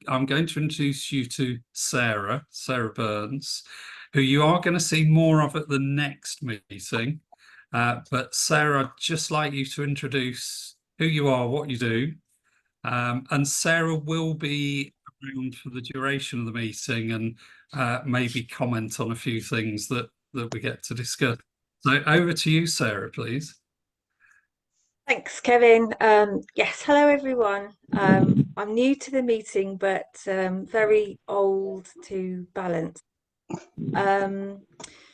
I'm going to introduce you to Sarah Burns, who you are going to see more of at the next meeting. But Sarah, I'd just like you to introduce who you are, what you do. And Sarah will be around for the duration of the meeting and maybe comment on a few things that we get to discuss. So over to you, Sarah, please. Thanks, Kevin. Yes, hello everyone. I'm new to the meeting, but very old to balance.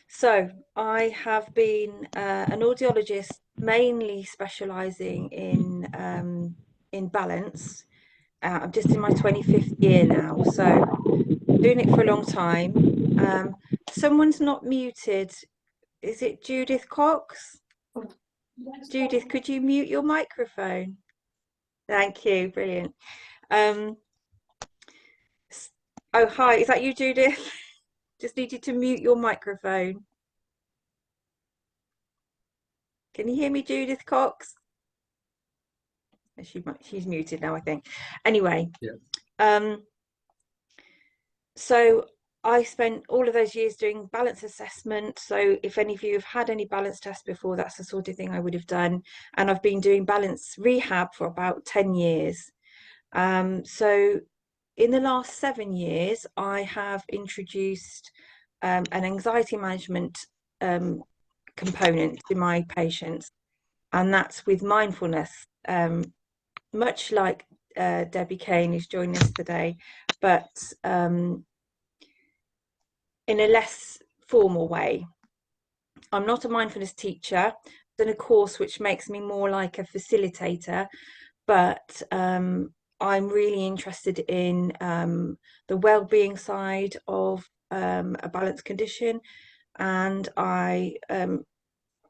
So I have been an audiologist, mainly specialising in balance. I'm just in my 25th year now, so doing it for a long time. Someone's not muted. Is it Judith Cox? Judith, could you mute your microphone? Thank you, brilliant. Oh, hi, is that you, Judith? Just needed to mute your microphone. Can you hear me, Judith Cox? She's muted now, I think. Anyway, Yeah. So I spent all of those years doing balance assessment. So if any of you have had any balance tests before, that's the sort of thing I would have done. And I've been doing balance rehab for about 10 years. So in the last 7 years, I have introduced an anxiety management component to my patients, and that's with mindfulness, much like Debbie Kane, who's joined us today, but in a less formal way. I'm not a mindfulness teacher. I've done a course which makes me more like a facilitator, but I'm really interested in the well-being side of a balanced condition, and I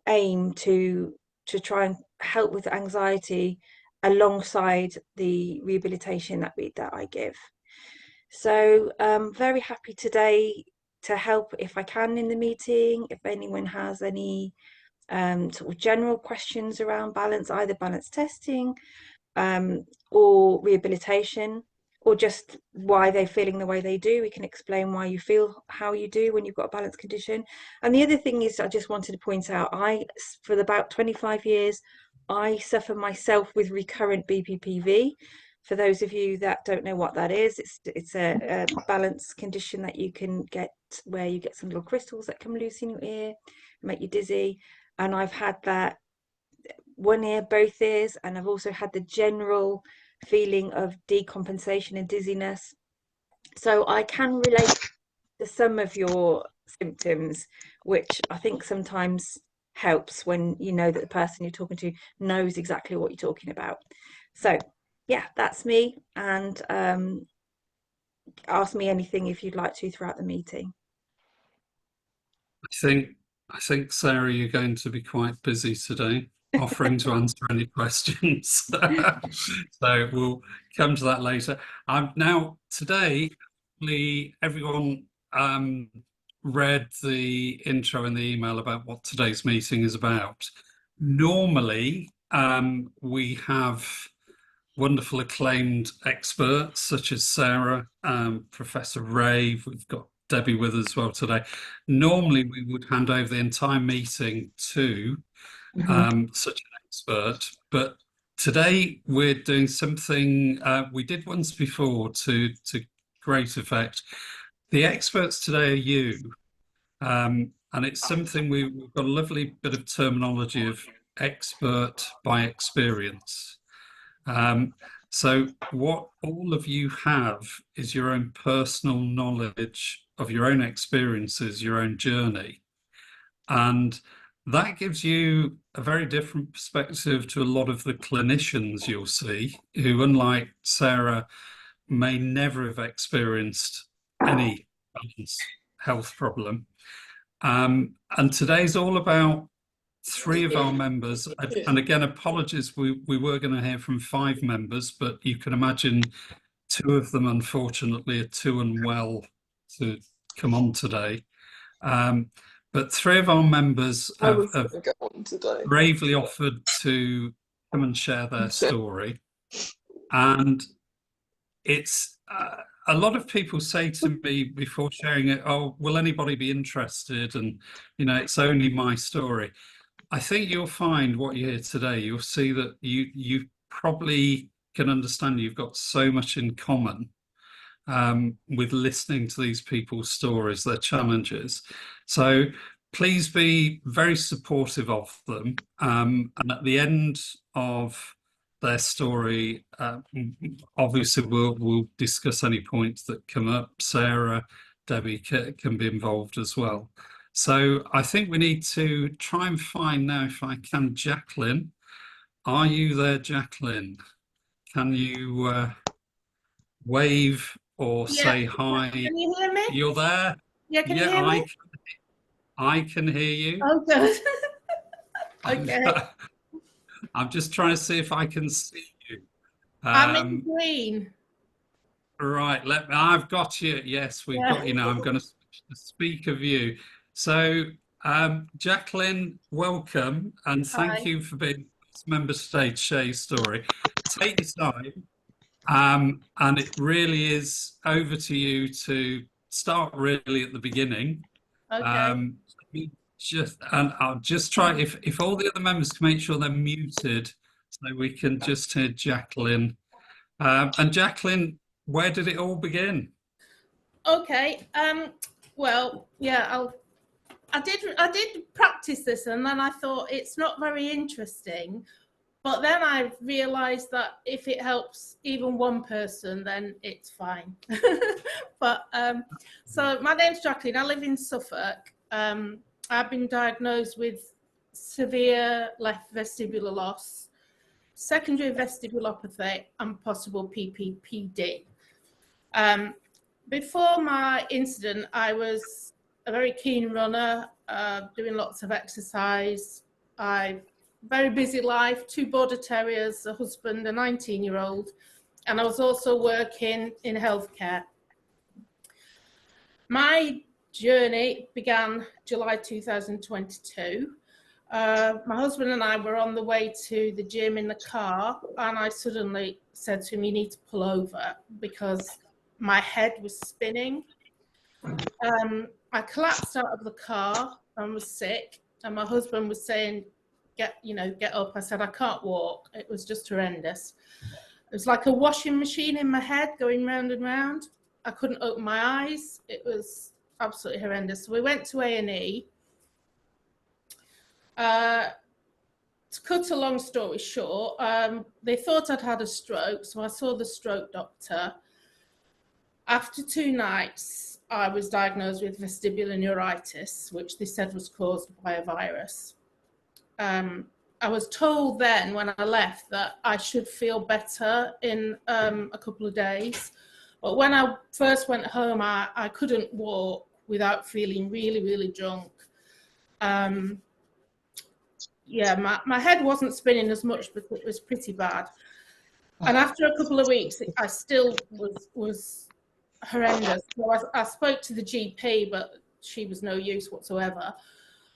aim to try and help with anxiety alongside the rehabilitation that I give. So very happy today to help if I can in the meeting. If anyone has any sort of general questions around balance, either balance testing or rehabilitation, or just why they're feeling the way they do, we can explain why you feel how you do when you've got a balance condition. And the other thing is, I just wanted to point out, for about 25 years, I suffer myself with recurrent BPPV. For those of you that don't know what that is, it's a balance condition that you can get where you get some little crystals that come loose in your ear, make you dizzy. And I've had that one ear, both ears, and I've also had the general feeling of decompensation and dizziness. So I can relate to some of your symptoms, which I think sometimes helps when you know that the person you're talking to knows exactly what you're talking about. So yeah, that's me, and ask me anything if you'd like to throughout the meeting. I think Sarah, you're going to be quite busy today, offering to answer any questions. So we'll come to that later. Now today, everyone read the intro in the email about what today's meeting is about. Normally, we have wonderful acclaimed experts such as Sarah, Professor Ray. We've got Debbie with us as well today. Normally, we would hand over the entire meeting to such an expert, but today we're doing something we did once before to great effect. The experts today are you, and it's something we've got a lovely bit of terminology of expert by experience. So what all of you have is your own personal knowledge of your own experiences, your own journey. And that gives you a very different perspective to a lot of the clinicians you'll see, who, unlike Sarah, may never have experienced any health problem. And today's all about three of our members, and again, apologies, we were going to hear from 5 members, but you can imagine 2 of them, unfortunately, are too unwell to come on today. But 3 of our members have bravely offered to come and share their story. And it's a lot of people say to me before sharing it, "Oh, will anybody be interested?" And it's only my story. I think you'll find what you hear today. You'll see that you probably can understand you've got so much in common with listening to these people's stories, their challenges. So please be very supportive of them. And at the end of their story, obviously we'll discuss any points that come up. Sarah, Debbie can be involved as well. So I think we need to try and find now, if I can, Jacqueline. Are you there, Jacqueline? Can you wave or Yeah, say hi? can you hear me? You're there? Yeah, can you Yeah, hear me? I can hear you. Oh, good. I'm, Okay. I'm just trying to see if I can see you. I'm in green. Right, I've got you. Yes, we've Yeah. got you now. I'm going to speak of you. So, Jacqueline, welcome and thank Hi. you for being member stage share your story. Take your time, and it really is over to you to start really at the beginning. Okay. Um, and I'll just try if all the other members can make sure they're muted, so we can just hear Jacqueline. And Jacqueline, where did it all begin? Okay. Well, yeah, I did practice this, and then I thought it's not very interesting. But then I realised that if it helps even one person, then it's fine. But so my name's Jacqueline. I live in Suffolk. I've been diagnosed with severe left vestibular loss, secondary vestibulopathy, and possible PPPD. Before my incident, I was a very keen runner, doing lots of exercise. Very busy life, 2 border terriers, a husband, a 19-year-old, and I was also working in healthcare. My journey began July 2022. My husband and I were on the way to the gym in the car, and I suddenly said to him, "You need to pull over," because my head was spinning. I collapsed out of the car and was sick, and my husband was saying, get up. I said, "I can't walk." It was just horrendous. It was like a washing machine in my head going round and round. I couldn't open my eyes. It was absolutely horrendous. So we went to A&E. To cut a long story short, they thought I'd had a stroke, so I saw the stroke doctor. After 2 nights, I was diagnosed with vestibular neuritis, which they said was caused by a virus. I was told then when I left that I should feel better in a couple of days. But when I first went home, I couldn't walk without feeling really, really drunk. Yeah, my head wasn't spinning as much, but it was pretty bad. And after a couple of weeks, I still was horrendous. So I spoke to the GP, but she was no use whatsoever.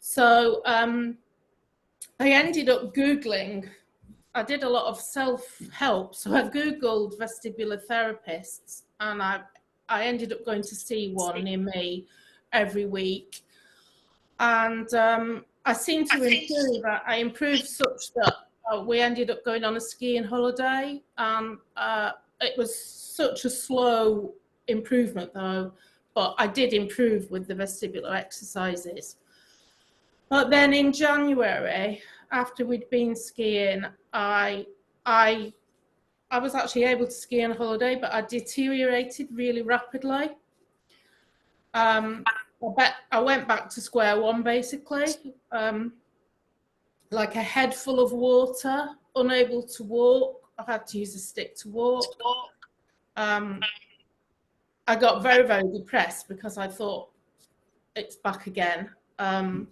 So I ended up Googling. I did a lot of self-help. So I Googled vestibular therapists, and I ended up going to see one near me every week. And I seemed to improve. I improved such that we ended up going on a skiing holiday. It was such a slow improvement though, but I did improve with the vestibular exercises. But then in January, after we'd been skiing, I was actually able to ski on holiday, but I deteriorated really rapidly. I went back to square one, basically, like a head full of water, unable to walk. I had to use a stick to walk. I got very, very depressed because I thought it's back again. I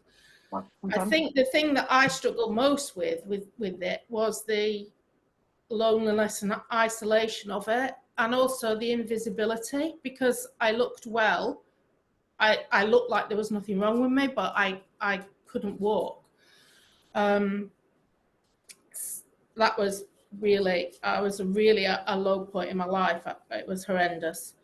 think the thing that I struggled most with it was the loneliness and isolation of it, and also the invisibility, because I looked well. I looked like there was nothing wrong with me, but I couldn't walk. That was really, I was really at a low point in my life. It was horrendous.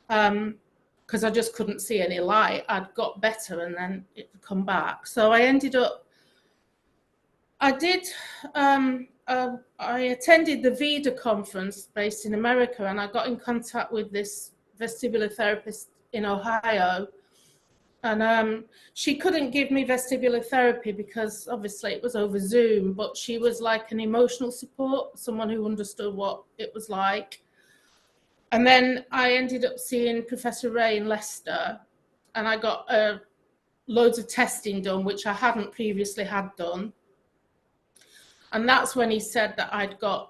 Because I just couldn't see any light. I'd got better and then it would come back. So I ended up, I attended the VIDA conference based in America, and I got in contact with this vestibular therapist in Ohio. And she couldn't give me vestibular therapy because obviously it was over Zoom, but she was like an emotional support, someone who understood what it was like. And then I ended up seeing Professor Ray in Leicester, and I got loads of testing done, which I hadn't previously had done. And that's when he said that I'd got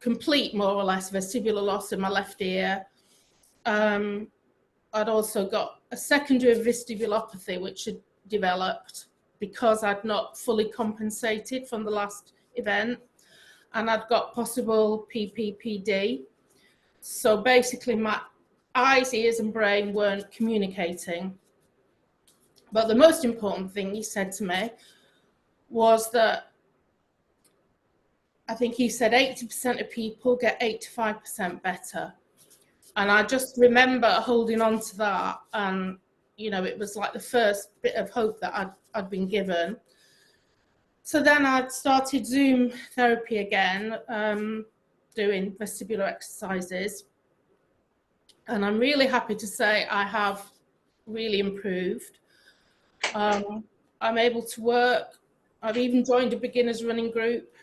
complete, more or less, vestibular loss in my left ear. I'd also got a secondary vestibulopathy, which had developed because I'd not fully compensated from the last event. And I'd got possible PPPD. So basically my eyes, ears and brain weren't communicating. But the most important thing he said to me was that I think he said 80% of people get 85% better. And I just remember holding on to that. And, you know, it was like the first bit of hope that I'd been given. So then I'd started Zoom therapy again, doing vestibular exercises. And I'm really happy to say I have really improved. I'm able to work. I've even joined a beginners running group.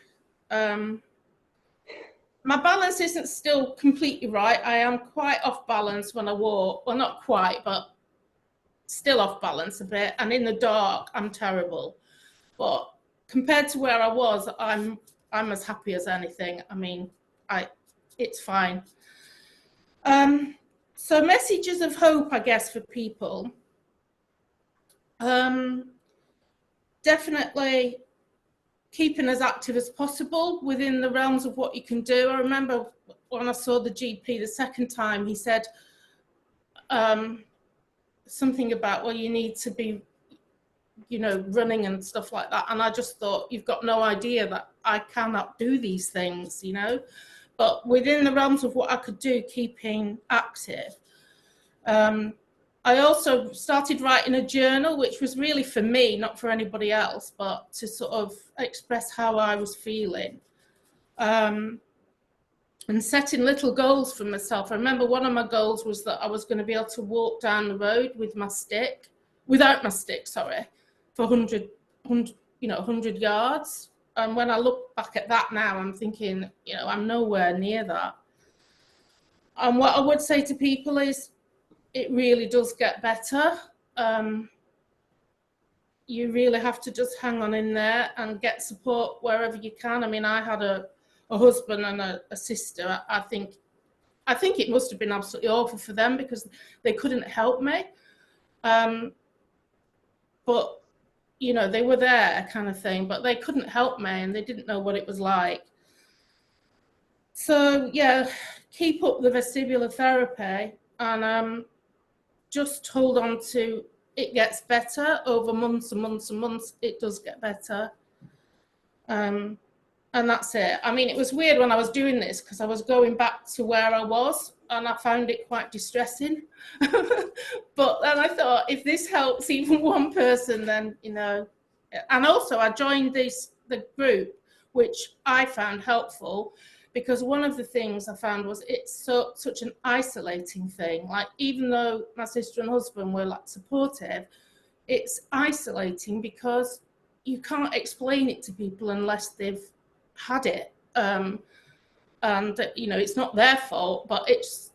My balance isn't still completely right. I am quite off balance when I walk. Well, not quite, but still off balance a bit. And in the dark, I'm terrible. But compared to where I was, I'm as happy as anything. I mean, it's fine. So messages of hope, I guess, for people. Definitely keeping as active as possible within the realms of what you can do. I remember when I saw the GP the second time, he said something about, well, you need to be, you know, running and stuff like that. And I just thought, you've got no idea that I cannot do these things, you know. But within the realms of what I could do, keeping active. I also started writing a journal, which was really for me, not for anybody else, but to sort of express how I was feeling. And setting little goals for myself. I remember one of my goals was that I was going to be able to walk down the road with my stick, without my stick, sorry, for 100 yards. And when I look back at that now, I'm thinking, you know, I'm nowhere near that. And what I would say to people is, it really does get better. You really have to just hang on in there and get support wherever you can. I mean, I had a husband and a sister. I think it must have been absolutely awful for them because they couldn't help me. But, you know, they were there kind of thing, but they couldn't help me and they didn't know what it was like. So, yeah, keep up the vestibular therapy and just hold on to it. Gets better over months and months and months. It does get better. And that's it. I mean, it was weird when I was doing this because I was going back to where I was and I found it quite distressing. But then I thought, if this helps even one person, then, you know. And also I joined the group, which I found helpful, because one of the things I found was it's such an isolating thing. Like, even though my sister and husband were like supportive, it's isolating because you can't explain it to people unless they've had it. And, you know, it's not their fault, but it's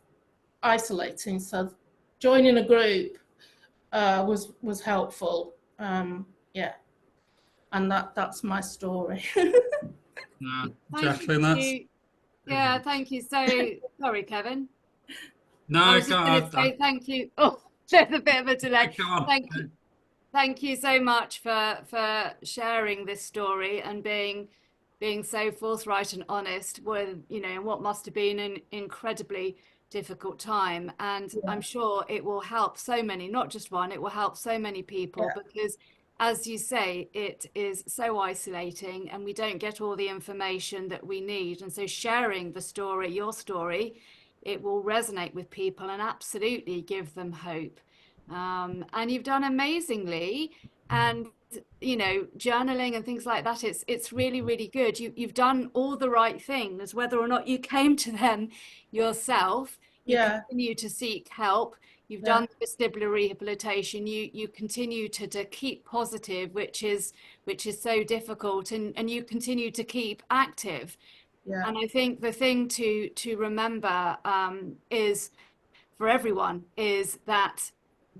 isolating. So joining a group was helpful. Yeah. And that's my story. Jacqueline, that's... Yeah, thank you. So, sorry, Kevin. No, I was just going to say thank you. Oh, there's a bit of a delay. Thank you so much for sharing this story and being so forthright and honest with, you know, what must have been an incredibly difficult time. And yeah. I'm sure it will help so many, not just one, it will help so many people, yeah. Because as you say, it is so isolating and we don't get all the information that we need. And so sharing the story, your story, it will resonate with people and absolutely give them hope. And you've done amazingly. And you know, journaling and things like that, it's really, really good. You've done all the right things, whether or not you came to them yourself. You continue to seek help. You've done the vestibular rehabilitation. You continue to keep positive, which is so difficult, and you continue to keep active. And I think the thing to remember is, for everyone, is that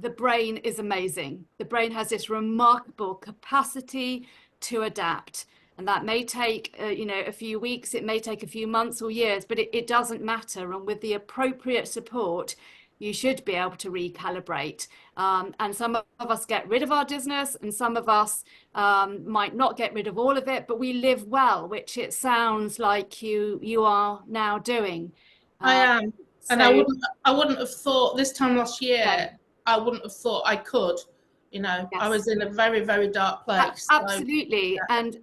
the brain is amazing. The brain has this remarkable capacity to adapt. And that may take, you know, a few weeks, it may take a few months or years, but it doesn't matter. And with the appropriate support, you should be able to recalibrate. And some of us get rid of our dizziness, and some of us might not get rid of all of it, but we live well, which it sounds like you are now doing. I am. And so, I wouldn't have thought this time last year, yeah. I wouldn't have thought I could, you know. Yes. I was in a very, very dark place. Absolutely. And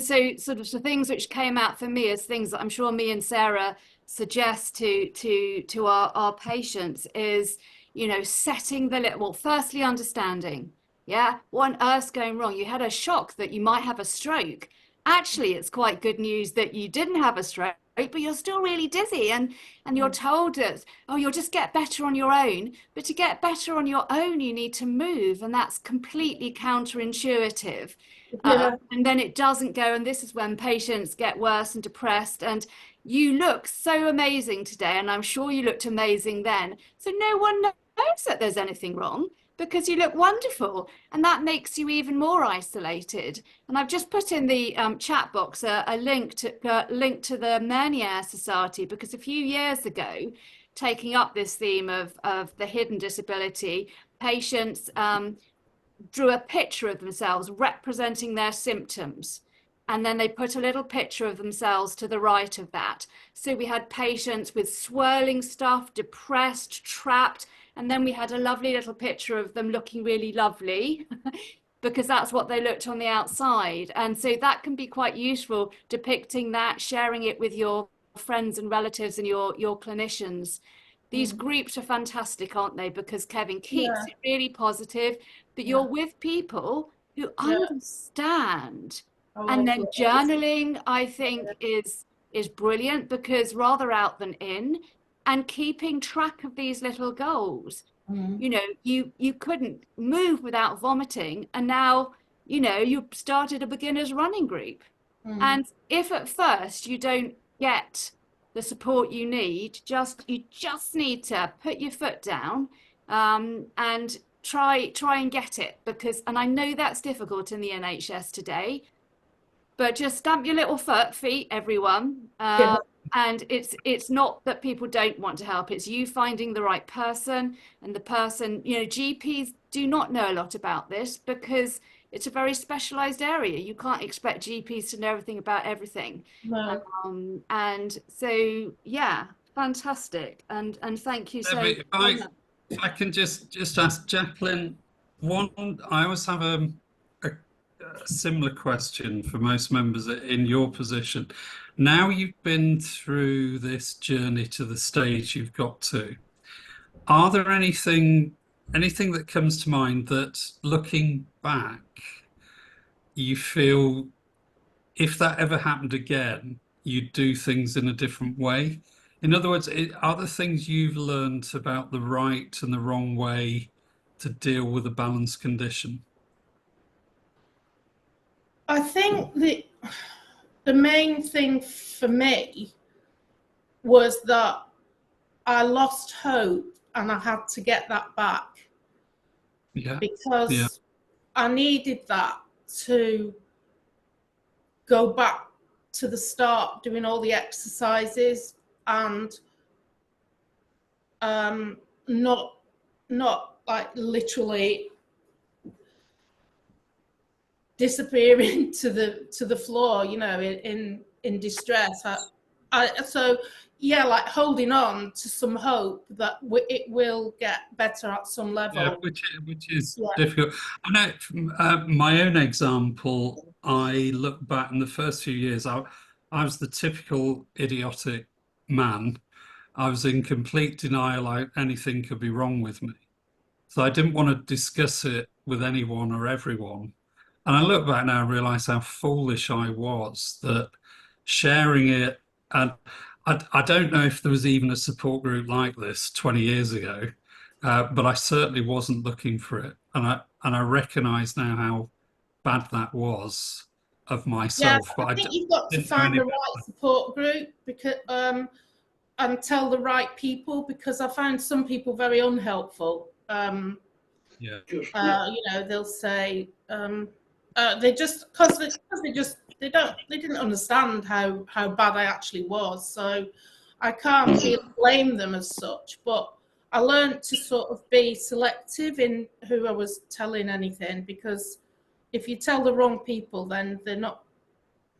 so sort of the things which came out for me as things that I'm sure me and Sarah suggest to our patients is, you know, setting the little, well, firstly, understanding, yeah, what on earth's going wrong? You had a shock that you might have a stroke. Actually, it's quite good news that you didn't have a stroke, but you're still really dizzy, and you're told that, oh, you'll just get better on your own. But to get better on your own, you need to move, and that's completely counterintuitive. And then it doesn't go, and this is when patients get worse and depressed. And you look so amazing today, and I'm sure you looked amazing then. So no one knows that there's anything wrong, because you look wonderful, and that makes you even more isolated. And I've just put in the chat box a link to the Meniere Society, because a few years ago, taking up this theme of the hidden disability, patients drew a picture of themselves representing their symptoms. And then they put a little picture of themselves to the right of that. So we had patients with swirling stuff, depressed, trapped, and then we had a lovely little picture of them looking really lovely because that's what they looked on the outside. And so that can be quite useful, depicting that, sharing it with your friends and relatives and your clinicians. These groups are fantastic, aren't they? Because Kevin keeps it really positive, but you're with people who understand. And then journaling, I think, is brilliant, because rather out than in, and keeping track of these little goals. You know, you couldn't move without vomiting, and now, you know, you started a beginners running group. And if at first you don't get the support you need, you just need to put your foot down and try and get it, because, and I know that's difficult in the NHS today, but just stamp your little feet, everyone. And it's not that people don't want to help, it's you finding the right person. And the person, you know, GPs do not know a lot about this because it's a very specialized area. You can't expect GPs to know everything about everything. No. And so, yeah, fantastic. And thank you so much. If I can just ask Jacqueline, I always have a similar question for most members in your position. Now you've been through this journey to the stage you've got to, are there anything that comes to mind that, looking back, you feel if that ever happened again, you'd do things in a different way? In other words, are there things you've learned about the right and the wrong way to deal with a balanced condition? I think the main thing for me was that I lost hope, and I had to get that back. Because I needed that to go back to the start, doing all the exercises, and not like literally disappearing to the floor, you know, in distress. So yeah, like holding on to some hope that it will get better at some level. Yeah, which is Yeah. difficult. I know from my own example, I look back in the first few years, I was the typical idiotic man. I was in complete denial, like anything could be wrong with me. So I didn't want to discuss it with anyone or everyone. And I look back now and realize how foolish I was that sharing it. And I don't know if there was even a support group like this 20 years ago, but I certainly wasn't looking for it. And I recognize now how bad that was of Yeah, myself. But I I think you've got to didn't know find any the better. right support group because and tell the right people, because I found some people very unhelpful. Yeah. You know, they'll say they just because they didn't understand how bad I actually was. So I can't really blame them as such. But I learned to sort of be selective in who I was telling anything, because if you tell the wrong people, then they're not.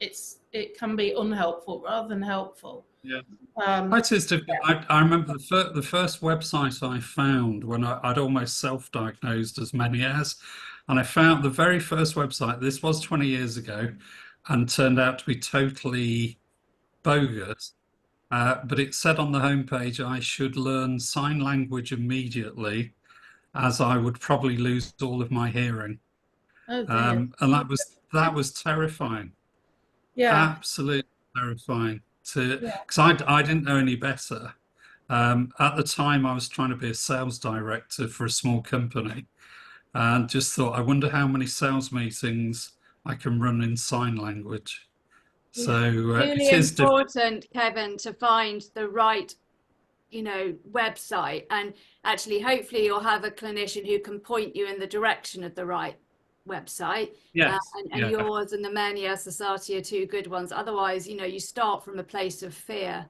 It can be unhelpful rather than helpful. Yeah. Um, It is difficult. I remember the first website I found when I'd almost self-diagnosed as many as, and I found the very first website, this was 20 years ago, and turned out to be totally bogus. But it said on the homepage I should learn sign language immediately, as I would probably lose all of my hearing. oh dear. And that was terrifying. Yeah. Absolutely terrifying to Yeah. because I didn't know any better. At the time, I was trying to be a sales director for a small company and just thought, I wonder how many sales meetings I can run in sign language. So Really it is difficult. important, Kevin, to find the right, website, and actually, hopefully, you'll have a clinician who can point you in the direction of the right website. Yes. And Yeah. yours and the Mania Society are two good ones. Otherwise, you start from a place of fear.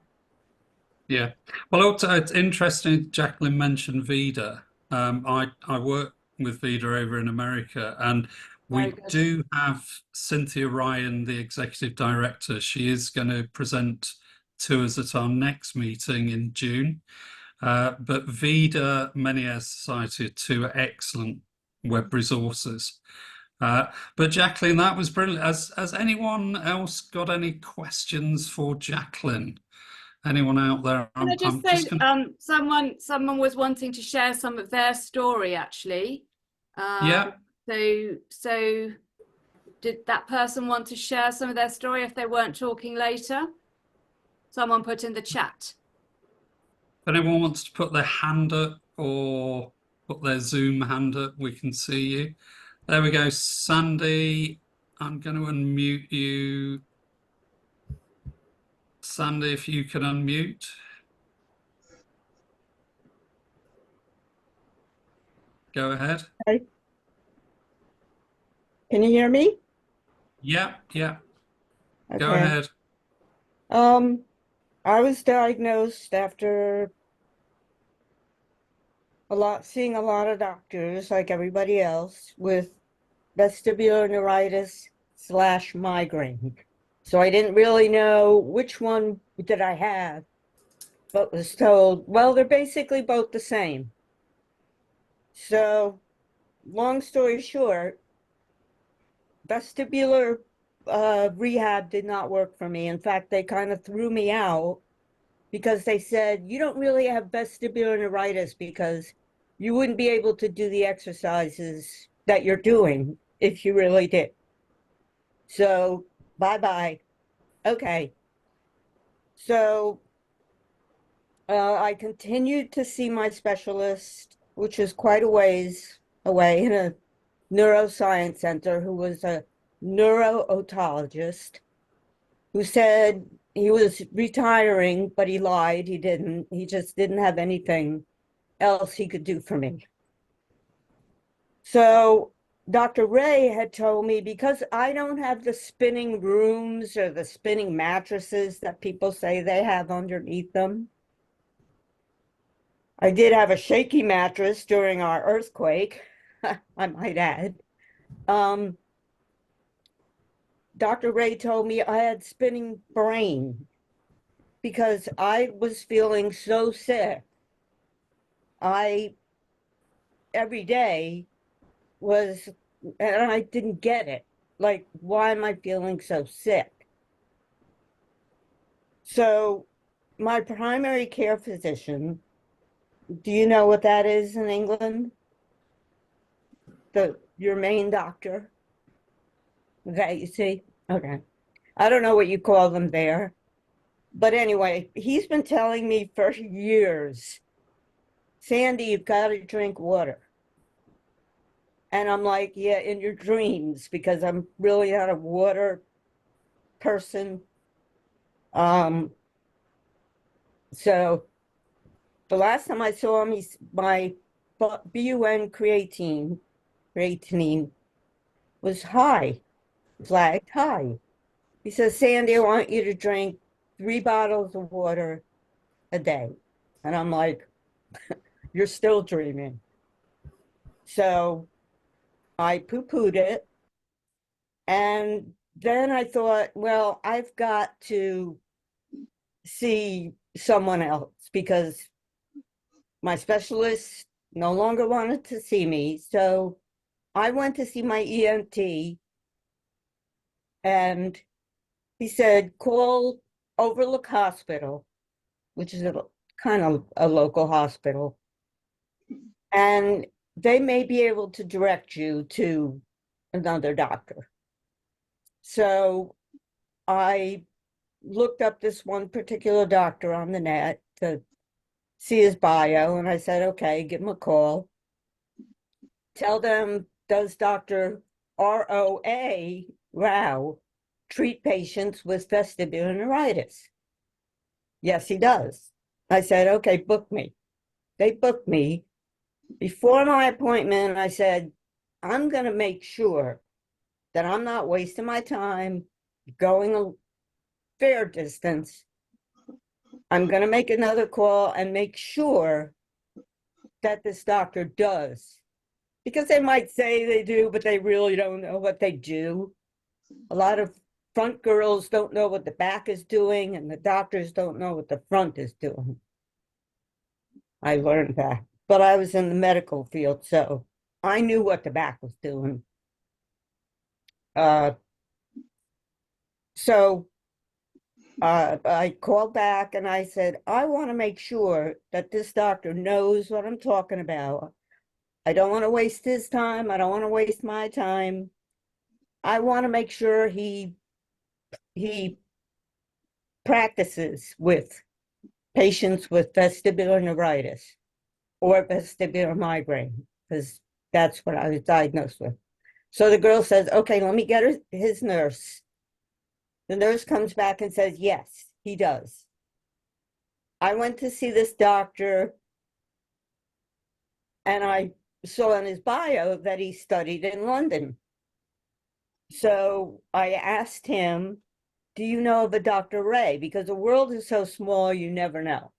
Yeah. Well, it's interesting. Jacqueline mentioned Vida. I work with Vida over in America, and Very we good. do have Cynthia Ryan, the executive director. She is going to present to us at our next meeting in June. But Vida, Meniere Society are two excellent web resources. But Jacqueline, that was brilliant. Has anyone else got any questions for Jacqueline? Anyone out there? Can I just say, someone was wanting to share some of their story, actually. Yeah. So did that person want to share some of their story if they weren't talking later? Someone put in the chat. If anyone wants to put their hand up or put their Zoom hand up, we can see you. There we go. Sandy, I'm going to unmute you. Sandy, if you can unmute. Go ahead. Hi. Can you hear me? Yeah, yeah. Okay. Go ahead. I was diagnosed after seeing a lot of doctors, like everybody else, with vestibular neuritis / migraine. So I didn't really know which one did I have, but was told, well, they're basically both the same. So, long story short, vestibular rehab did not work for me. In fact, they kind of threw me out because they said, you don't really have vestibular neuritis because you wouldn't be able to do the exercises that you're doing if you really did. So, bye-bye. Okay. So, I continued to see my specialist, which is quite a ways away, in a neuroscience center, who was a neuro-otologist, who said he was retiring, but he lied. He didn't. He just didn't have anything else he could do for me. So Dr. Ray had told me, because I don't have the spinning rooms or the spinning mattresses that people say they have underneath them. I did have a shaky mattress during our earthquake, I might add. Dr. Ray told me I had spinning brain. because I was feeling so sick. Every day was, and I didn't get it. Like, why am I feeling so sick? So my primary care physician, do you know what that is in England? Your main doctor? Okay, you see? Okay. I don't know what you call them there. But anyway, he's been telling me for years, Sandy, you've got to drink water. And I'm like, yeah, in your dreams, because I'm really not a water person. So the last time I saw him, my BUN creatinine was high, flagged high. He says, Sandy, I want you to drink 3 bottles of water a day. And I'm like, you're still dreaming. So I poo-pooed it. And then I thought, well, I've got to see someone else because my specialist no longer wanted to see me. So I went to see my ENT, and he said, call Overlook Hospital, which is kind of a local hospital, and they may be able to direct you to another doctor. So I looked up this one particular doctor on the net to see his bio, and I said, okay, give him a call. Tell them, does Dr. ROA Rao treat patients with vestibular neuritis? Yes, he does. I said, okay, book me. They booked me. Before my appointment, I said, I'm going to make sure that I'm not wasting my time going a fair distance. I'm going to make another call and make sure that this doctor does. Because they might say they do, but they really don't know what they do. A lot of front girls don't know what the back is doing, and the doctors don't know what the front is doing. I learned that. But I was in the medical field, so I knew what the back was doing. So I called back and I said, I want to make sure that this doctor knows what I'm talking about. I don't want to waste his time. I don't want to waste my time. I want to make sure he practices with patients with vestibular neuritis or vestibular migraine, because that's what I was diagnosed with. So the girl says, okay, let me get his nurse. The nurse comes back and says, yes, he does. I went to see this doctor, and I saw in his bio that he studied in London. So I asked him, do you know of a Dr. Ray? Because the world is so small, you never know.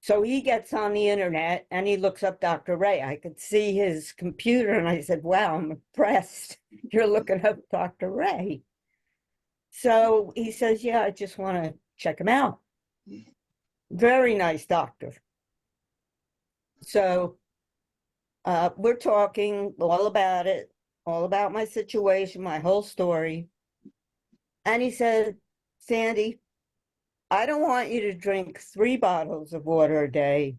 So he gets on the internet and he looks up Dr. Ray. I could see his computer, and I said, wow, I'm impressed. You're looking up Dr. Ray. So he says, yeah, I just want to check him out. Very nice doctor. So we're talking all about it, all about my situation, my whole story. And he said, Sandy, I don't want you to drink 3 bottles of water a day.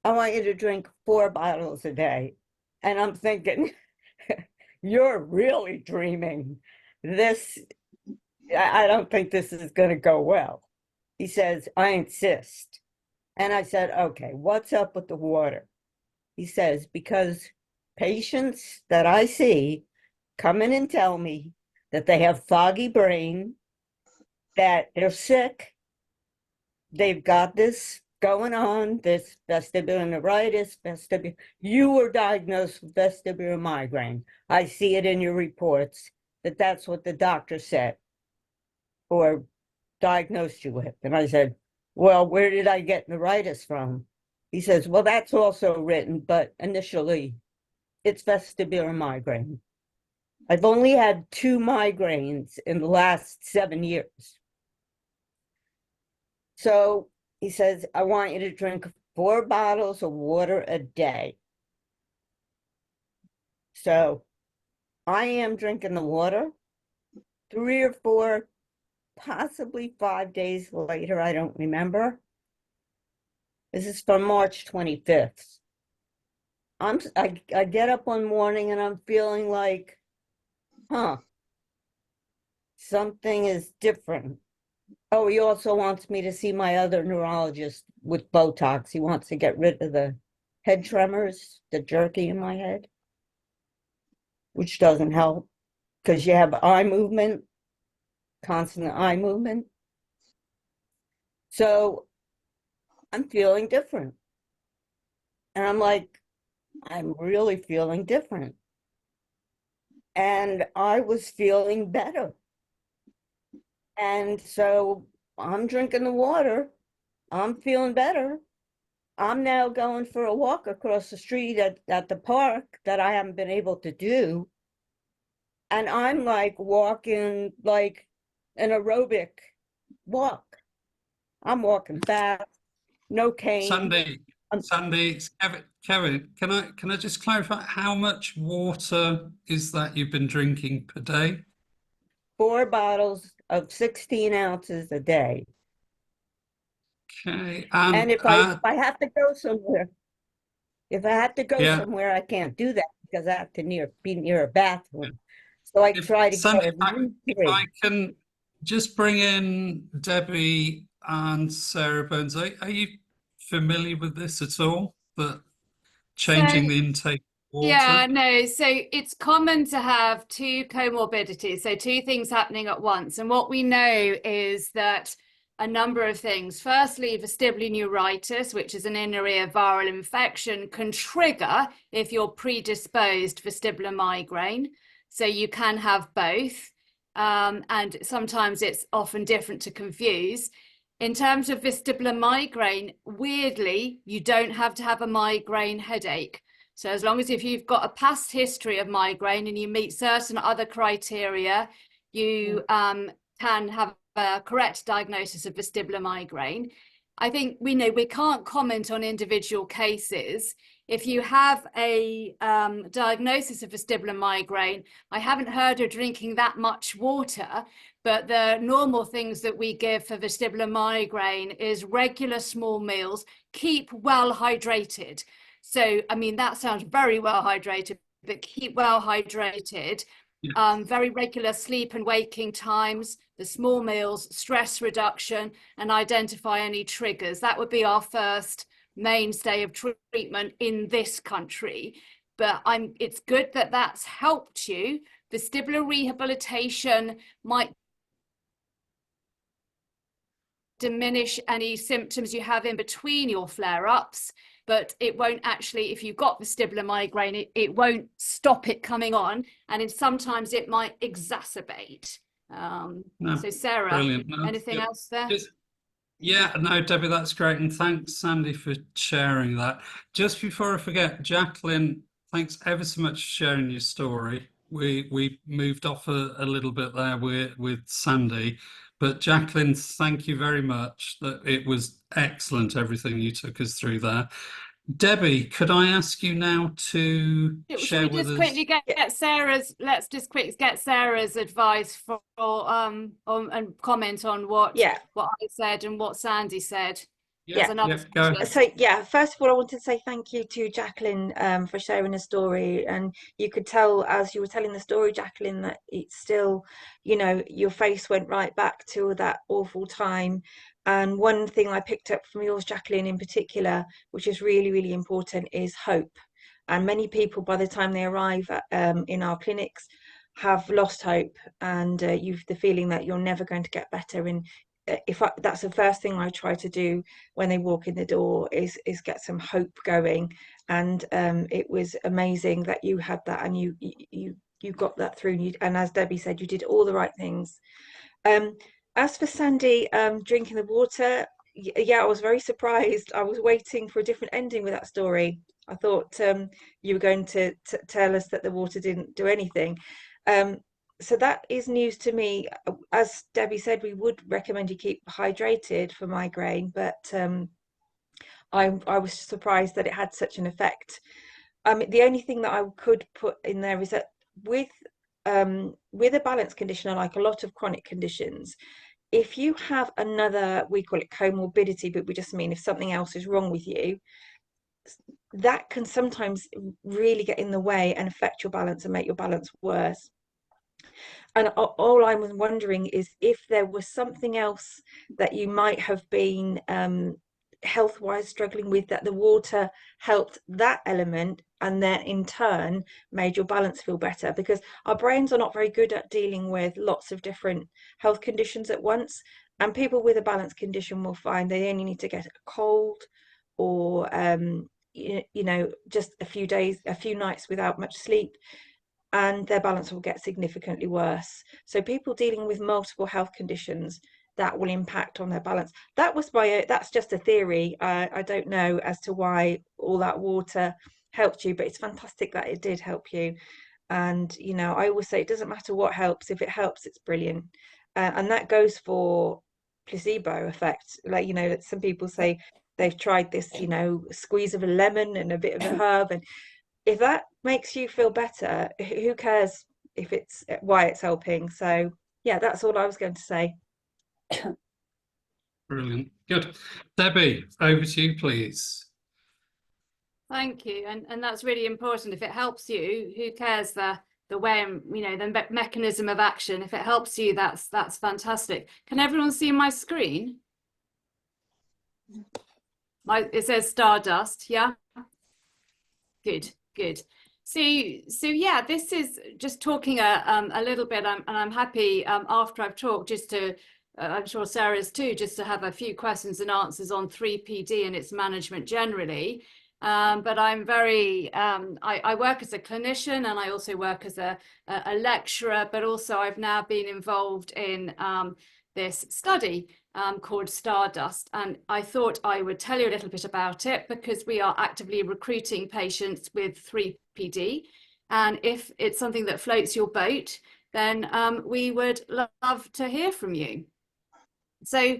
I want you to drink 4 bottles a day. And I'm thinking, you're really dreaming. I don't think this is going to go well. He says, I insist. And I said, okay, what's up with the water? He says, because patients that I see come in and tell me that they have foggy brain, that they're sick, they've got this going on, this vestibular neuritis, you were diagnosed with vestibular migraine. I see it in your reports that that's what the doctor said or diagnosed you with. And I said, well, where did I get neuritis from? He says, well, that's also written, but initially it's vestibular migraine. I've only had 2 migraines in the last 7 years. So he says, I want you to drink 4 bottles of water a day. So I am drinking the water. 3 or 4, possibly 5 days later, I don't remember. This is from March 25th. I get up one morning and I'm feeling like, something is different. Oh, he also wants me to see my other neurologist with Botox. He wants to get rid of the head tremors, the jerky in my head, which doesn't help because you have eye movement, constant eye movement. So I'm feeling different. And I'm like, I'm really feeling different. And I was feeling better. And so I'm drinking the water. I'm feeling better. I'm now going for a walk across the street at the park that I haven't been able to do. And I'm like walking like an aerobic walk. I'm walking fast, no cane. Sandy, Kevin, can I just clarify how much water is that you've been drinking per day? 4 bottles of 16 ounces a day. Okay, And if I have to go somewhere, I can't do that because I have to be near a bathroom. So I try to Sandy, get at least 3. if I can just bring in Debbie and Sarah Burns, are you familiar with this at all? That changing the intake of water? Yeah, no. So it's common to have 2 comorbidities, so 2 things happening at once. And what we know is that a number of things. Firstly, vestibular neuritis, which is an inner ear viral infection, can trigger if you're predisposed vestibular migraine. So you can have both. And sometimes it's often different to confuse. In terms of vestibular migraine, weirdly, you don't have to have a migraine headache. So as long as if you've got a past history of migraine and you meet certain other criteria, you can have a correct diagnosis of vestibular migraine. I think we know we can't comment on individual cases. If you have a diagnosis of vestibular migraine, I haven't heard of drinking that much water, but the normal things that we give for vestibular migraine is regular small meals, keep well hydrated. So, I mean, that sounds very well hydrated, but keep well hydrated. Yes. Very regular sleep and waking times, the small meals, stress reduction, and identify any triggers. That would be our first mainstay of treatment in this country. But it's good that that's helped you. Vestibular rehabilitation might diminish any symptoms you have in between your flare-ups, but it won't actually, if you've got vestibular migraine, it won't stop it coming on, and sometimes it might exacerbate. So Sarah, anything else there? Yeah, no, Debbie, that's great. And thanks, Sandy, for sharing that. Just before I forget, Jacqueline, thanks ever so much for sharing your story. We moved off a little bit there with Sandy, but Jacqueline, thank you very much. That it was excellent, everything you took us through there. Debbie, could I ask you now to share with us? Quickly get Sarah's. Let's just quickly get Sarah's advice for and comment on what I said and what Sandy said. So yeah, first of all, I want to say thank you to Jacqueline for sharing the story. And you could tell as you were telling the story, Jacqueline, that it's still, you know, your face went right back to that awful time. And one thing I picked up from yours, Jacqueline, in particular, which is really, really important, is hope. And many people, by the time they arrive in our clinics, have lost hope, and you've the feeling that you're never going to get better. And that's the first thing I try to do when they walk in the door is get some hope going. And it was amazing that you had that, and you got that through. And as Debbie said, you did all the right things. As for Sandy drinking the water, yeah, I was very surprised. I was waiting for a different ending with that story. I thought you were going to tell us that the water didn't do anything. so that is news to me. As Debbie said, we would recommend you keep hydrated for migraine, but I was surprised that it had such an effect. The only thing that I could put in there is that with a balance condition, like a lot of chronic conditions, if you have another, we call it comorbidity, but we just mean if something else is wrong with you, that can sometimes really get in the way and affect your balance and make your balance worse. And all I was wondering is if there was something else that you might have been health-wise struggling with, that the water helped that element and then in turn made your balance feel better, because our brains are not very good at dealing with lots of different health conditions at once. And people with a balance condition will find they only need to get a cold or you know, just a few days, a few nights without much sleep, and their balance will get significantly worse. So people dealing with multiple health conditions, that will impact on their balance. That's just a theory. I don't know as to why all that water helped you, but it's fantastic that it did help you. And you know, I always say it doesn't matter what helps. If it helps, it's brilliant. And that goes for placebo effect. Like, you know, that some people say they've tried this, you know, squeeze of a lemon and a bit of a herb, and if that makes you feel better, who cares if it's why it's helping? So yeah, that's all I was going to say. Brilliant. Good. Debbie, over to you, please. Thank you. And that's really important. If it helps you, who cares the way, you know, the mechanism of action? If it helps you, that's fantastic. Can everyone see my screen? It says Stardust, yeah? Good. So yeah, this is just talking a little bit, and I'm happy after I've talked just to, I'm sure Sarah's too, just to have a few questions and answers on 3PD and its management generally. But I'm very, I work as a clinician, and I also work as a lecturer, but also I've now been involved in this study called Stardust, and I thought I would tell you a little bit about it because we are actively recruiting patients with 3PD, and if it's something that floats your boat, then we would love to hear from you. So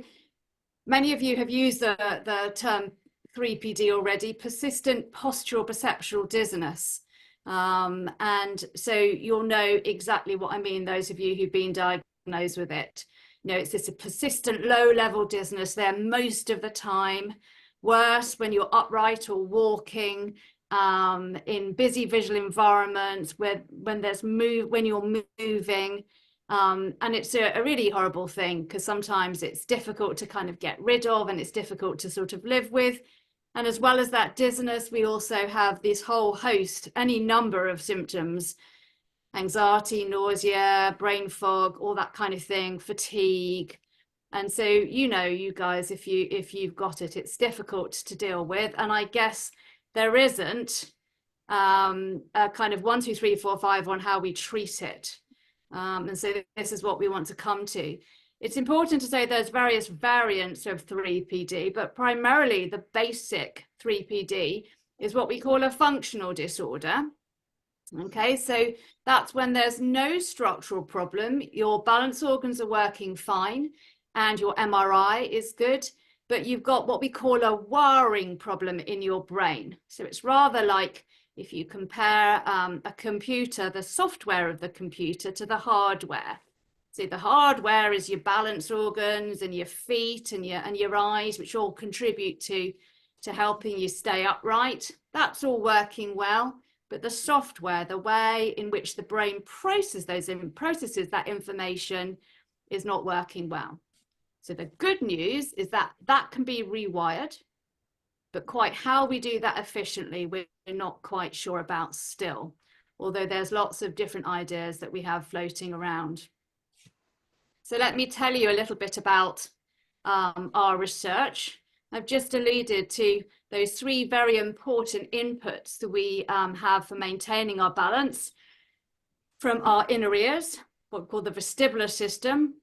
many of you have used the term 3PD already, persistent postural perceptual dizziness. And so you'll know exactly what I mean, those of you who've been diagnosed with it. You know, it's this persistent low-level dizziness there most of the time, worse when you're upright or walking, in busy visual environments, when you're moving. And it's a really horrible thing because sometimes it's difficult to kind of get rid of, and it's difficult to sort of live with. And as well as that dizziness, we also have this whole host, any number of symptoms: anxiety, nausea, brain fog, all that kind of thing, fatigue. And so, you know, you guys, if you've got it, it's difficult to deal with. And I guess there isn't a kind of 1, 2, 3, 4, 5 on how we treat it. And so this is what we want to come to. It's important to say there's various variants of 3PD, but primarily the basic 3PD is what we call a functional disorder. Okay, so that's when there's no structural problem, your balance organs are working fine, and your MRI is good, but you've got what we call a wiring problem in your brain. So it's rather like if you compare a computer, the software of the computer, to the hardware. So the hardware is your balance organs and your feet and your eyes, which all contribute to helping you stay upright. That's all working well. But the software, the way in which the brain processes that information, is not working well. So the good news is that that can be rewired, but quite how we do that efficiently, we're not quite sure about still, although there's lots of different ideas that we have floating around. So let me tell you a little bit about our research. I've just alluded to those 3 very important inputs that we have for maintaining our balance from our inner ears, what we call the vestibular system,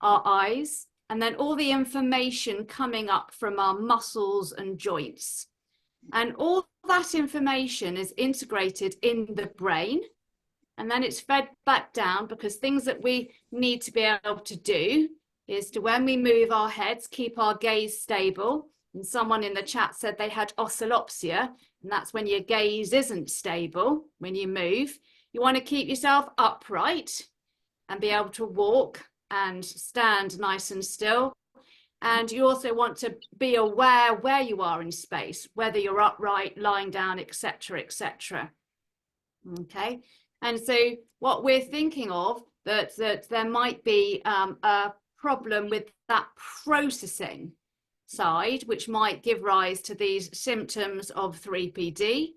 our eyes, and then all the information coming up from our muscles and joints. And all that information is integrated in the brain, and then it's fed back down, because things that we need to be able to do is to, when we move our heads, keep our gaze stable. And someone in the chat said they had oscillopsia, and that's when your gaze isn't stable when you move. You want to keep yourself upright and be able to walk and stand nice and still. And you also want to be aware where you are in space, whether you're upright, lying down, etc., etc. Okay. And so what we're thinking of, that there might be a problem with that processing side, which might give rise to these symptoms of 3PD,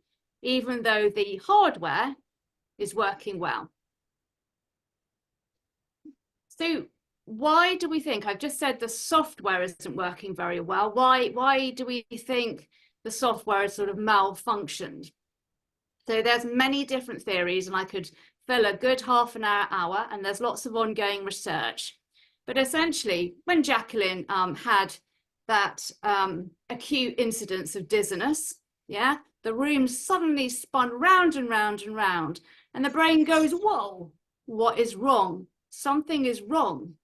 even though the hardware is working well. So why do we think, I've just said the software isn't working very well. Why do we think the software has sort of malfunctioned? So there's many different theories, and I could fill a good half an hour, and there's lots of ongoing research. But essentially, when Jacqueline had that acute incidence of dizziness, yeah, the room suddenly spun round and round and round, and the brain goes, whoa, what is wrong? Something is wrong.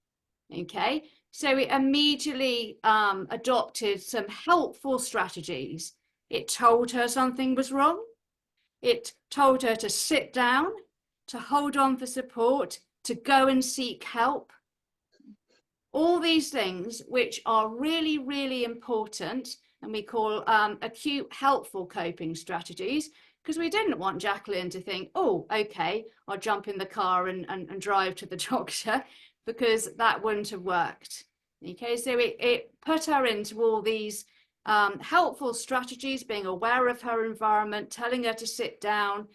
Okay, so it immediately adopted some helpful strategies. It told her something was wrong. It told her to sit down, to hold on for support, to go and seek help. All these things which are really, really important, and we call acute helpful coping strategies, because we didn't want Jacqueline to think, oh, okay, I'll jump in the car and drive to the doctor, because that wouldn't have worked. Okay, so it put her into all these helpful strategies, being aware of her environment, telling her to sit down,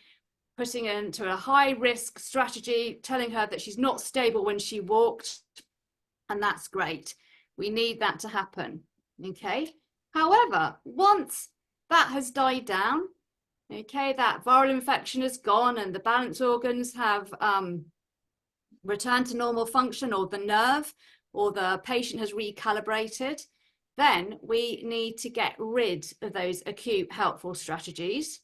putting her into a high risk strategy, telling her that she's not stable when she walked. And that's great. We need that to happen. Okay. However, once that has died down, okay, that viral infection is gone and the balance organs have returned to normal function, or the nerve or the patient has recalibrated, then we need to get rid of those acute helpful strategies,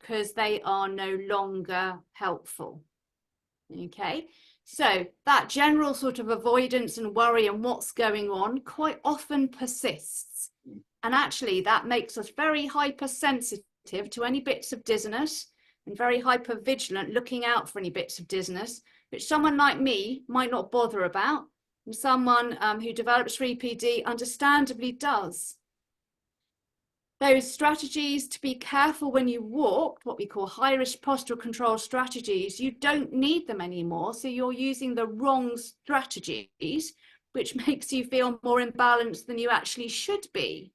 because they are no longer helpful. Okay, so that general sort of avoidance and worry and what's going on quite often persists. And actually that makes us very hypersensitive to any bits of dizziness, and very hypervigilant, looking out for any bits of dizziness, which someone like me might not bother about, and someone who develops 3PD understandably does. Those strategies to be careful when you walk, what we call high-risk postural control strategies, you don't need them anymore. So you're using the wrong strategies, which makes you feel more imbalanced than you actually should be.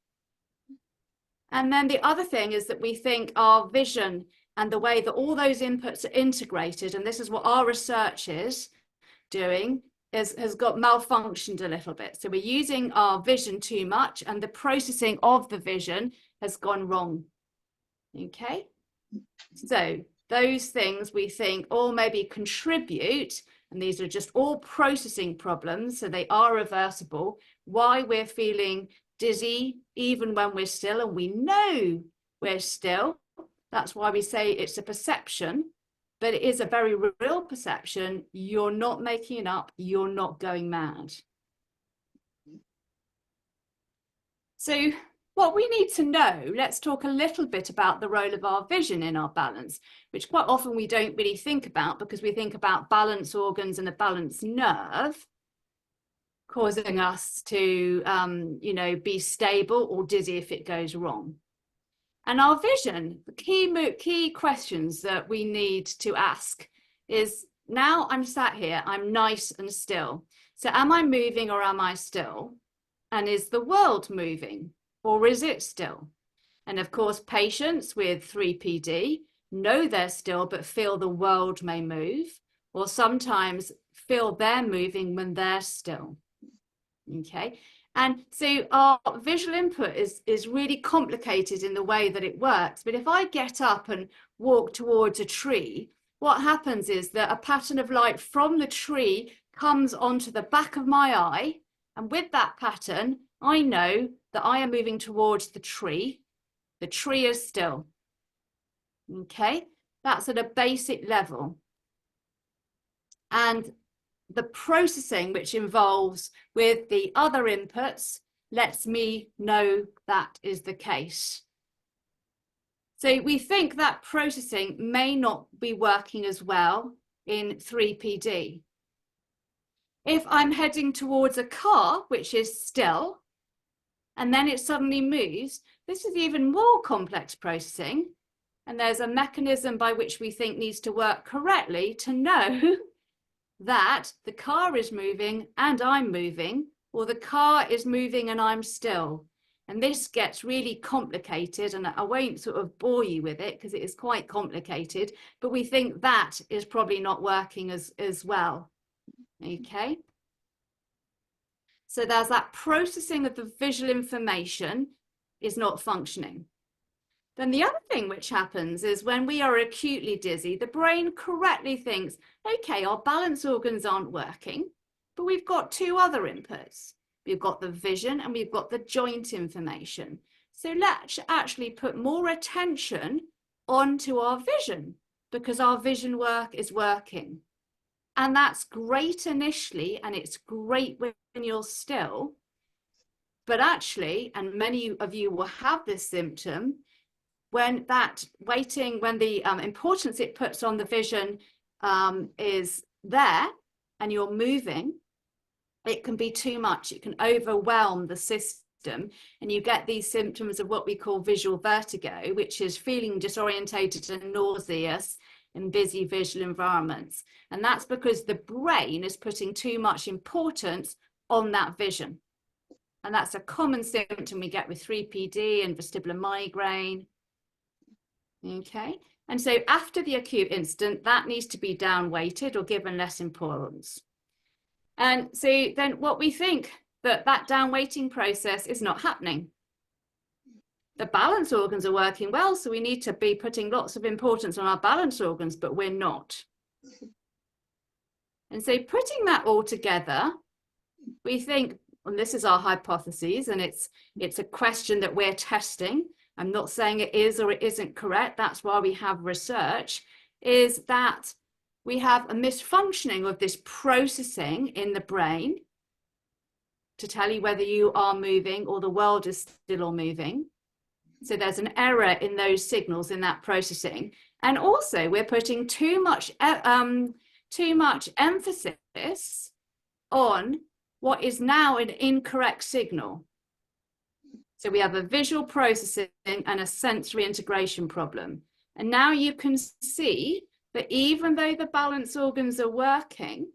And then the other thing is that we think our vision and the way that all those inputs are integrated, and this is what our research is doing, has got malfunctioned a little bit. So we're using our vision too much, and the processing of the vision has gone wrong. Okay, so those things we think all maybe contribute, and these are just all processing problems, so they are reversible, why we're feeling dizzy even when we're still, and we know we're still. That's why we say it's a perception, but it is a very real perception. You're not making it up. You're not going mad. So what we need to know, let's talk a little bit about the role of our vision in our balance, which quite often we don't really think about, because we think about balance organs and a balance nerve causing us to, you know, be stable or dizzy if it goes wrong. And our vision, the key questions that we need to ask is, now I'm sat here, I'm nice and still. So am I moving or am I still? And is the world moving or is it still? And of course, patients with 3PD know they're still, but feel the world may move, or sometimes feel they're moving when they're still. Okay. And so our visual input is really complicated in the way that it works. But if I get up and walk towards a tree, what happens is that a pattern of light from the tree comes onto the back of my eye. And with that pattern, I know that I am moving towards the tree. The tree is still. Okay, that's at a basic level. And the processing which involves with the other inputs lets me know that is the case. So we think that processing may not be working as well in 3PD. If I'm heading towards a car, which is still, and then it suddenly moves, this is even more complex processing. And there's a mechanism by which we think needs to work correctly to know that the car is moving and I'm moving, or the car is moving and I'm still. And this gets really complicated, and I won't sort of bore you with it because it is quite complicated, but we think that is probably not working as well. Okay. So there's that processing of the visual information is not functioning. Then the other thing which happens is when we are acutely dizzy, the brain correctly thinks, okay, our balance organs aren't working, but we've got two other inputs. We've got the vision and we've got the joint information. So let's actually put more attention onto our vision because our vision work is working. And that's great initially, and it's great when you're still. But actually, and many of you will have this symptom, when that waiting, when the importance it puts on the vision is there and you're moving, it can be too much. It can overwhelm the system, and you get these symptoms of what we call visual vertigo, which is feeling disorientated and nauseous in busy visual environments. And that's because the brain is putting too much importance on that vision. And that's a common symptom we get with 3PD and vestibular migraine. Okay, and so after the acute incident, that needs to be down-weighted or given less importance. And so then what we think that down-weighting process is not happening. The balance organs are working well, so we need to be putting lots of importance on our balance organs, but we're not. And so putting that all together, we think, and this is our hypothesis, and it's a question that we're testing. I'm not saying it is or it isn't correct. That's why we have research, is that we have a misfunctioning of this processing in the brain to tell you whether you are moving or the world is still moving. So there's an error in those signals in that processing. And also we're putting too much emphasis on what is now an incorrect signal. So we have a visual processing and a sensory integration problem. And now you can see that even though the balance organs are working,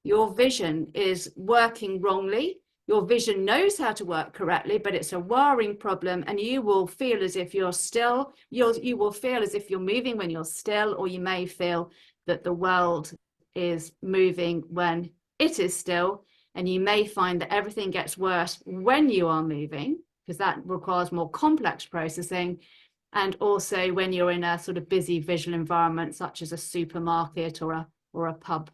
your vision is working wrongly. Your vision knows how to work correctly, but it's a wiring problem, and you will feel as if you're still, you will feel as if you're moving when you're still, or you may feel that the world is moving when it is still, and you may find that everything gets worse when you are moving, because that requires more complex processing, and also when you're in a sort of busy visual environment, such as a supermarket or a pub.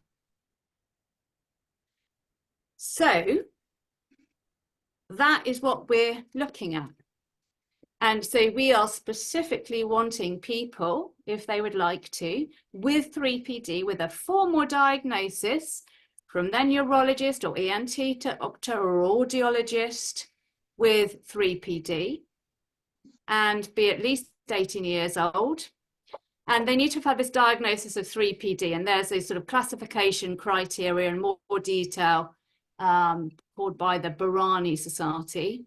So that is what we're looking at. And so we are specifically wanting people, if they would like to, with 3PD, with a formal diagnosis from their neurologist or ENT doctor or audiologist with 3PD, and be at least 18 years old. And they need to have had this diagnosis of 3PD, and there's a sort of classification criteria in more detail called by the Barani Society.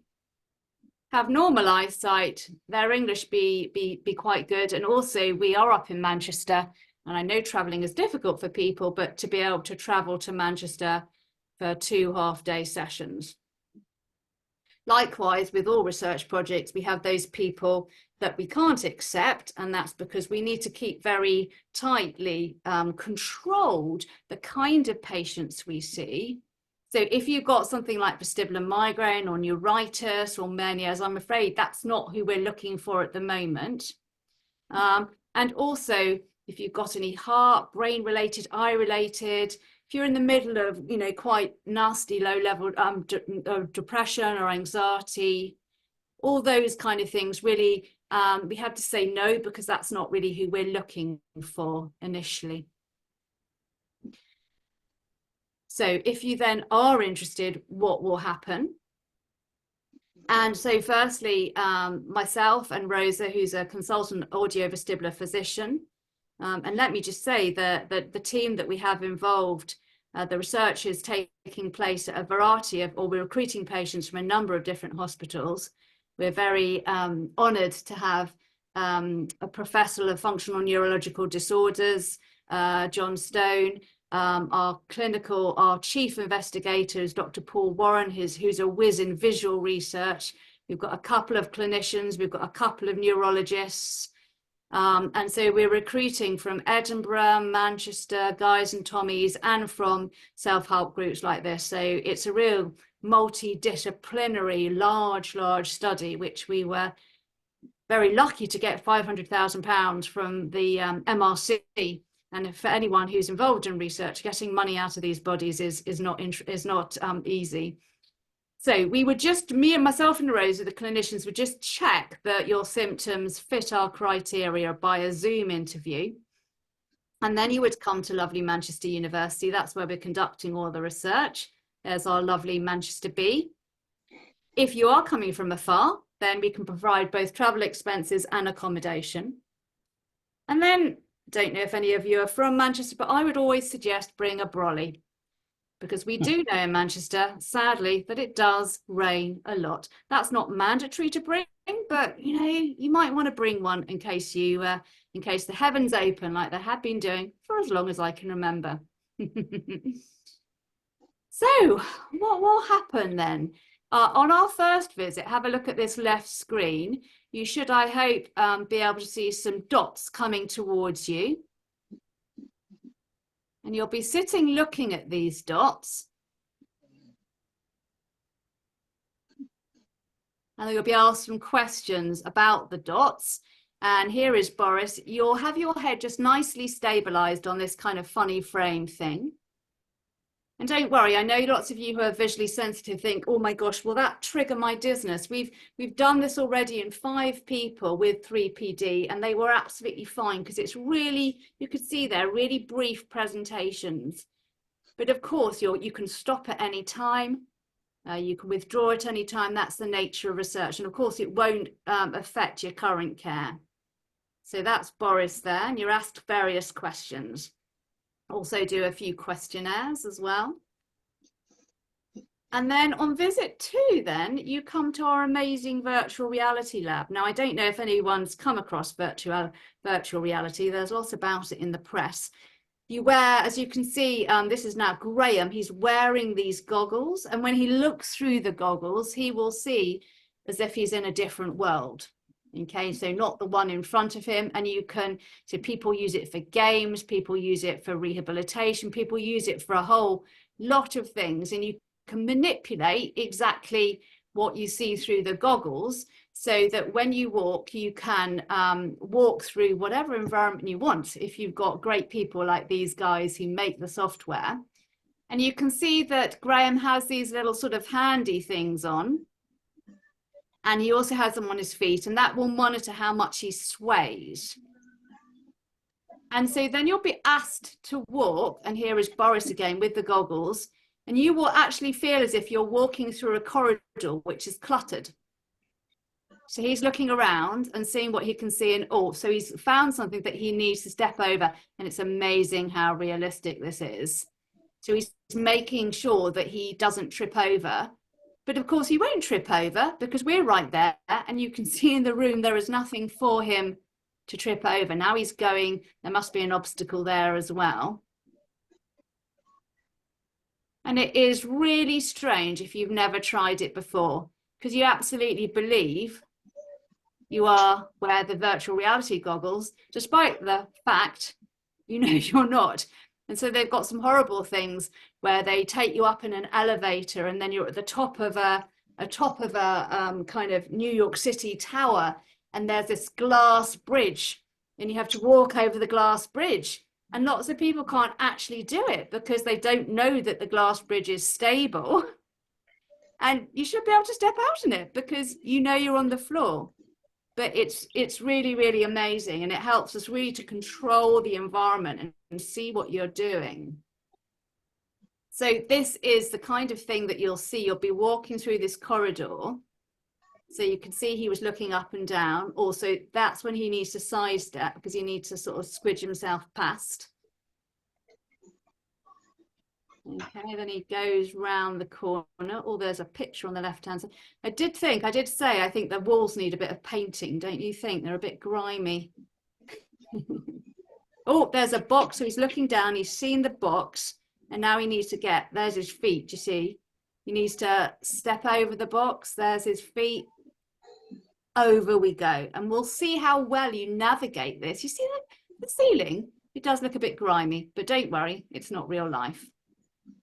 Have normal eyesight, their English be quite good, and also we are up in Manchester, and I know travelling is difficult for people, but to be able to travel to Manchester for 2 half-day sessions. Likewise, with all research projects, we have those people that we can't accept, and that's because we need to keep very tightly controlled the kind of patients we see. So if you've got something like vestibular migraine or neuritis or Meniere's, I'm afraid that's not who we're looking for at the moment. And also, if you've got any heart, brain-related, eye-related, if you're in the middle of, you know, quite nasty low-level depression or anxiety, all those kind of things, really, we have to say no, because that's not really who we're looking for initially. So if you then are interested, what will happen? And so firstly, myself and Rosa, who's a consultant audiovestibular physician, and let me just say that the team that we have involved, the research is taking place at a variety of, or we're recruiting patients from a number of different hospitals. We're very honoured to have a professor of functional neurological disorders, John Stone. Our chief investigator is Dr. Paul Warren, who's a whiz in visual research. We've got a couple of clinicians, we've got a couple of neurologists. And so we're recruiting from Edinburgh, Manchester, Guys and Tommies, and from self-help groups like this. So it's a real multidisciplinary, large study, which we were very lucky to get £500,000 from the MRC. And for anyone who's involved in research, getting money out of these bodies is not easy. So we would just, me and myself and Rosa, the clinicians, would just check that your symptoms fit our criteria by a Zoom interview. And then you would come to lovely Manchester University. That's where we're conducting all the research. There's our lovely Manchester Bee. If you are coming from afar, then we can provide both travel expenses and accommodation. And then, don't know if any of you are from Manchester, but I would always suggest bring a brolly, because we do know in Manchester, sadly, that it does rain a lot. That's not mandatory to bring, but you know, you might want to bring one in case the heavens open, like they have been doing for as long as I can remember. So what will happen then? On our first visit, have a look at this left screen. You should, I hope, be able to see some dots coming towards you. And you'll be sitting looking at these dots. And you'll be asked some questions about the dots. And here is Boris. You'll have your head just nicely stabilized on this kind of funny frame thing. And don't worry, I know lots of you who are visually sensitive think, oh my gosh, will that trigger my dizziness? We've done this already in 5 people with 3PD, and they were absolutely fine, because it's really, you could see there, really brief presentations. But of course, you can stop at any time. You can withdraw at any time. That's the nature of research. And of course, it won't affect your current care. So that's Boris there, and you're asked various questions. Also do a few questionnaires as well. And then on visit 2, then you come to our amazing virtual reality lab. Now, I don't know if anyone's come across virtual reality. There's lots about it in the press. You wear, as you can see, this is now Graham. He's wearing these goggles. And when he looks through the goggles, he will see as if he's in a different world. Okay, so not the one in front of him. And so people use it for games, people use it for rehabilitation, people use it for a whole lot of things. And you can manipulate exactly what you see through the goggles, so that when you walk, you can walk through whatever environment you want, if you've got great people like these guys who make the software. And you can see that Graham has these little sort of handy things on. And he also has them on his feet, and that will monitor how much he sways. And so then you'll be asked to walk, and here is Boris again with the goggles, and you will actually feel as if you're walking through a corridor which is cluttered. So he's looking around and seeing what he can see, and so he's found something that he needs to step over, and it's amazing how realistic this is. So he's making sure that he doesn't trip over. But of course, he won't trip over, because we're right there, and you can see in the room there is nothing for him to trip over. Now he's going, there must be an obstacle there as well. And it is really strange if you've never tried it before, because you absolutely believe you are wearing the virtual reality goggles, despite the fact you know you're not. And so they've got some horrible things where they take you up in an elevator, and then you're at the top of a kind of New York City tower, and there's this glass bridge, and you have to walk over the glass bridge. And lots of people can't actually do it because they don't know that the glass bridge is stable. And you should be able to step out in it because you know you're on the floor. But it's really, really amazing, and it helps us really to control the environment and see what you're doing. So this is the kind of thing that you'll see. You'll be walking through this corridor. So you can see he was looking up and down. Also, that's when he needs to sidestep because he needs to sort of squidge himself past. Okay, then he goes round the corner. Oh, there's a picture on the left-hand side. I did say, I think the walls need a bit of painting, don't you think? They're a bit grimy. Oh, there's a box. So he's looking down, he's seen the box, and now he needs to there's his feet, you see? He needs to step over the box. There's his feet. Over we go. And we'll see how well you navigate this. You see the ceiling? It does look a bit grimy, but don't worry, it's not real life.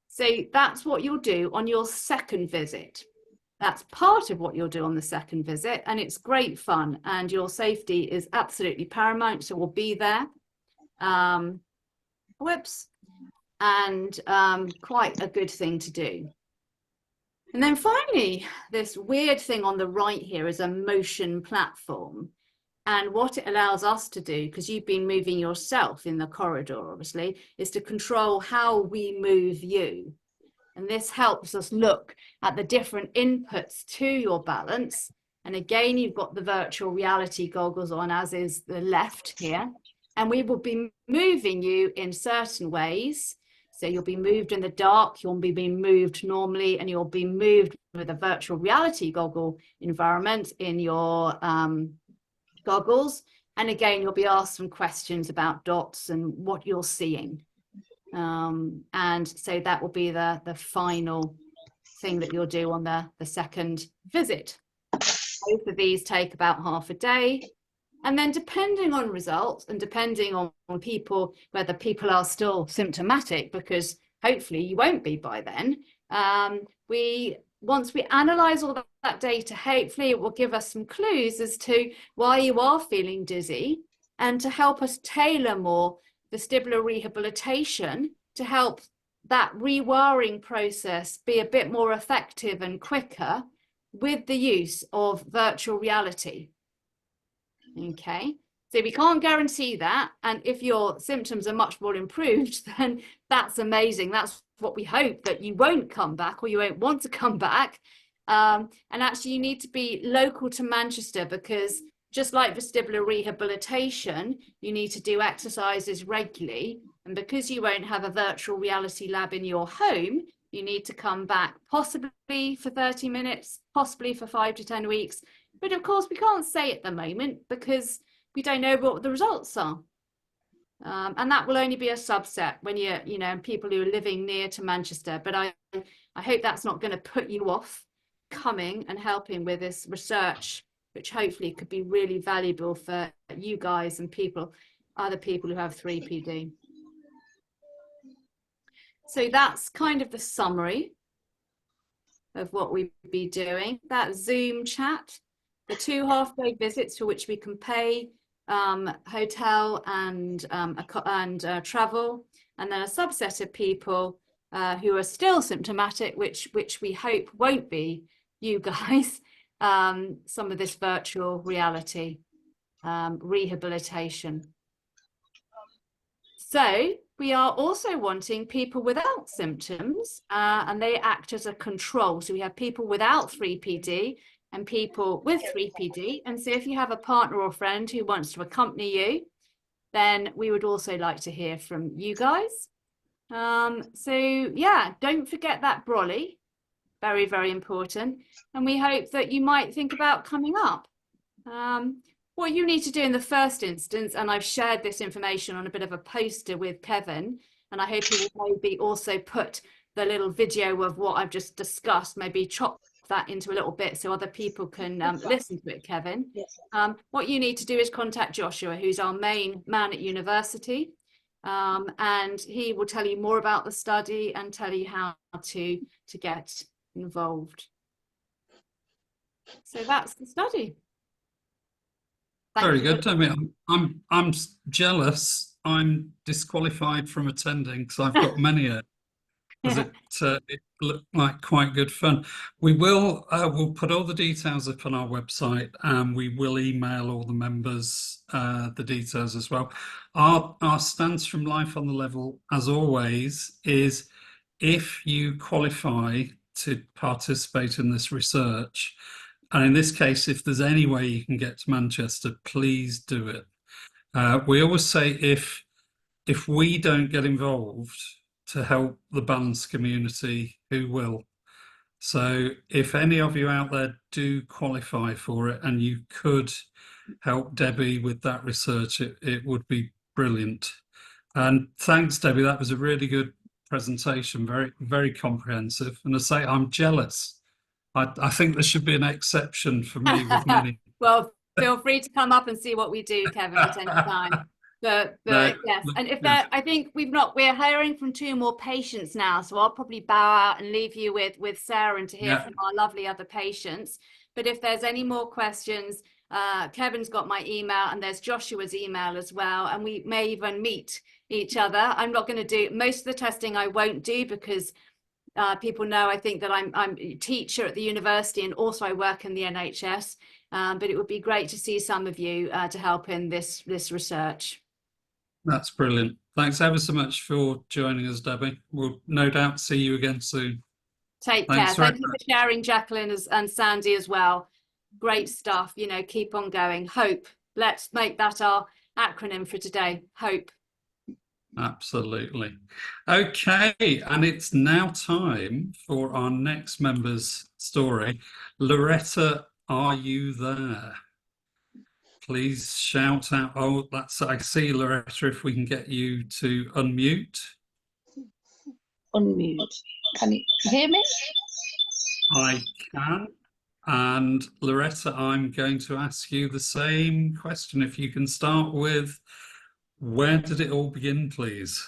So that's what you'll do on your second visit. That's part of what you'll do on the second visit, and it's great fun, and your safety is absolutely paramount, so we'll be there. Whoops. And quite a good thing to do. And then finally, this weird thing on the right here is a motion platform. And what it allows us to do, because you've been moving yourself in the corridor, obviously, is to control how we move you. And this helps us look at the different inputs to your balance. And again, you've got the virtual reality goggles on, as is the left here. And we will be moving you in certain ways. So you'll be moved in the dark, you'll be being moved normally, and you'll be moved with a virtual reality goggle environment in your goggles. And again, you'll be asked some questions about dots and what you're seeing. And so that will be the final thing that you'll do on the second visit. Both of these take about half a day. And then depending on results and depending on people, whether people are still symptomatic, because hopefully you won't be by then, once we analyse all that data, hopefully it will give us some clues as to why you are feeling dizzy, and to help us tailor more vestibular rehabilitation to help that rewiring process be a bit more effective and quicker with the use of virtual reality. Okay, so we can't guarantee that, and if your symptoms are much more improved, then that's amazing. That's what we hope, that you won't come back, or you won't want to come back. And actually you need to be local to Manchester, because just like vestibular rehabilitation, you need to do exercises regularly, and because you won't have a virtual reality lab in your home, you need to come back possibly for 30 minutes, possibly for 5 to 10 weeks. But of course, we can't say at the moment because we don't know what the results are. And that will only be a subset when people who are living near to Manchester. But I hope that's not going to put you off coming and helping with this research, which hopefully could be really valuable for you guys and other people who have 3PD. So that's kind of the summary of what we'd be doing. That Zoom chat, the 2 half-day visits for which we can pay hotel and travel, and then a subset of people who are still symptomatic, which we hope won't be you guys, some of this virtual reality rehabilitation. So we are also wanting people without symptoms, and they act as a control. So we have people without 3PD and people with 3PD. And so if you have a partner or friend who wants to accompany you, then we would also like to hear from you guys. So yeah, don't forget that brolly. Very, very important. And we hope that you might think about coming up. What you need to do in the first instance, and I've shared this information on a bit of a poster with Kevin, and I hope he will maybe also put the little video of what I've just discussed, maybe chop that into a little bit so other people can listen to it, Kevin. Yes. What you need to do is contact Joshua, who's our main man at university, and he will tell you more about the study and tell you how to get involved. So that's the study. Very good. I mean, I'm jealous. I'm disqualified from attending because I've got many because it looked like quite good fun. We'll put all the details up on our website, and we will email all the members the details as well. Our stance from Life on the Level, as always, is if you qualify to participate in this research, and in this case, if there's any way you can get to Manchester, please do it. We always say if we don't get involved to help the balance community, who will? So if any of you out there do qualify for it and you could help Debbie with that research, it would be brilliant. And thanks, Debbie. That was a really good presentation, very, very comprehensive. And I say I'm jealous. I think there should be an exception for me with many. Well, feel free to come up and see what we do, Kevin, at any time. But No, yes, and if there, I think we're hearing from 2 more patients now, so I'll probably bow out and leave you with Sarah and to hear from our lovely other patients. But if there's any more questions, Kevin's got my email and there's Joshua's email as well, and we may even meet each other. I'm not going to do most of the testing. I won't do because people know I think that I'm a teacher at the university and also I work in the NHS. But it would be great to see some of you to help in this research. That's brilliant. Thanks ever so much for joining us, Debbie. We'll no doubt see you again soon. Take care. Thank you for sharing, Jacqueline and Sandy as well. Great stuff. You know, keep on going. HOPE. Let's make that our acronym for today. HOPE. Absolutely. Okay, and it's now time for our next member's story. Loretta, are you there? Please shout out. Oh, that's, I see, Loretta, if we can get you to unmute. Unmute. Can you hear me? I can. And Loretta, I'm going to ask you the same question. If you can start with, where did it all begin, please?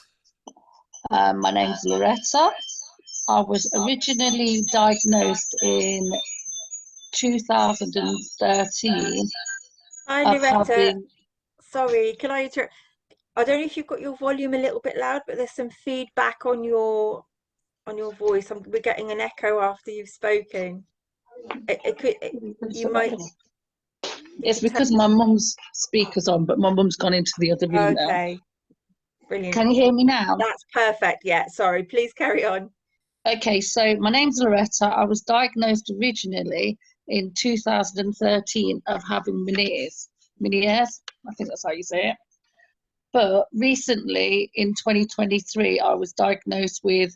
My name's Loretta. I was originally diagnosed in 2013. Hi, Loretta. Sorry, can I interrupt? I don't know if you've got your volume a little bit loud, but there's some feedback on your voice. We're getting an echo after you've spoken. You might. It's because my mum's speaker's on, but my mum's gone into the other room now. Okay, brilliant. Can you hear me now? That's perfect. Yeah, sorry. Please carry on. Okay, so my name's Loretta. I was diagnosed originally in 2013 of having Meniere's. Meniere's, I think that's how you say it. But recently, in 2023, I was diagnosed with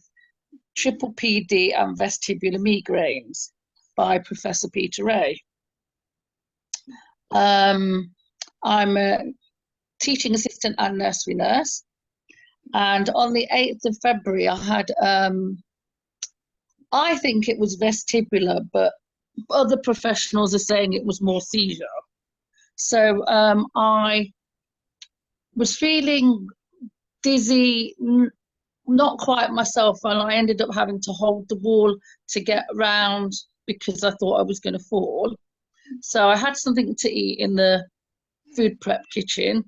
PPPD and vestibular migraines by Professor Peter Ray. I'm a teaching assistant and nursery nurse. And on the 8th of February, I had, I think it was vestibular, but other professionals are saying it was more seizure. So I was feeling dizzy, not quite myself, and I ended up having to hold the wall to get around because I thought I was going to fall. So I had something to eat in the food prep kitchen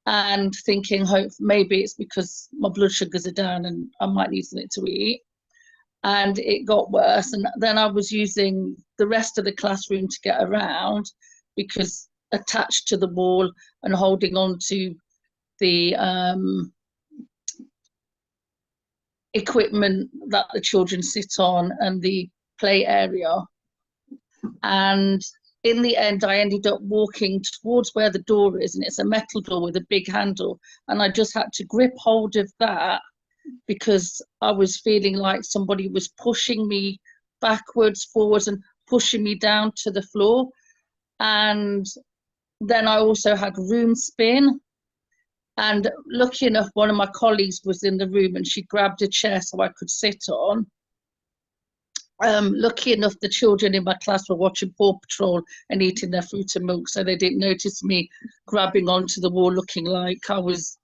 and thinking, hope maybe it's because my blood sugars are down and I might need something to eat. And it got worse. And then I was using the rest of the classroom to get around because attached to the wall and holding on to the equipment that the children sit on and the play area. And in the end, I ended up walking towards where the door is, and it's a metal door with a big handle. And I just had to grip hold of that because I was feeling like somebody was pushing me backwards, forwards, and pushing me down to the floor. And then I also had room spin. And lucky enough, one of my colleagues was in the room and she grabbed a chair so I could sit on. Lucky enough, the children in my class were watching Paw Patrol and eating their fruit and milk, so they didn't notice me grabbing onto the wall looking like I was,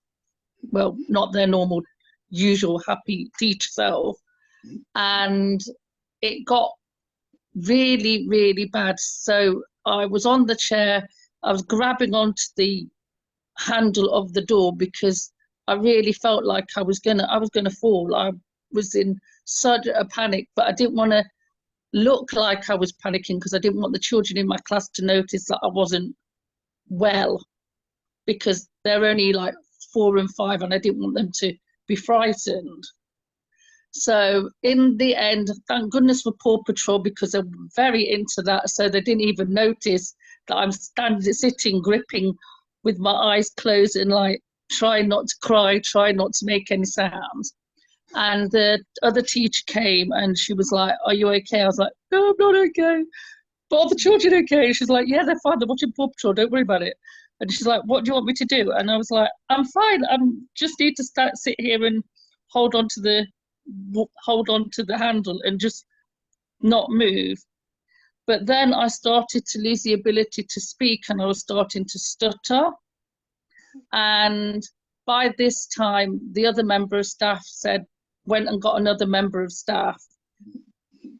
well, not their normal, usual happy teacher self. And it got really, really bad. So I was on the chair, I was grabbing onto the handle of the door because I really felt like I was gonna fall. I was in such a panic, but I didn't want to look like I was panicking because I didn't want the children in my class to notice that I wasn't well, because they're only like 4 and 5 and I didn't want them to be frightened. So in the end, thank goodness for Paw Patrol, because they're very into that. So they didn't even notice that I'm sitting, gripping with my eyes closed and like trying not to cry, trying not to make any sounds. And the other teacher came and she was like, "Are you okay?" I was like, "No, I'm not okay." "But are the children okay?" She's like, "Yeah, they're fine. They're watching Paw Patrol. Don't worry about it." And she's like, "What do you want me to do?" And I was like, "I'm fine. I'm just need to sit here and hold on to the handle and just not move." But then I started to lose the ability to speak and I was starting to stutter. And by this time, the other member of staff went and got another member of staff.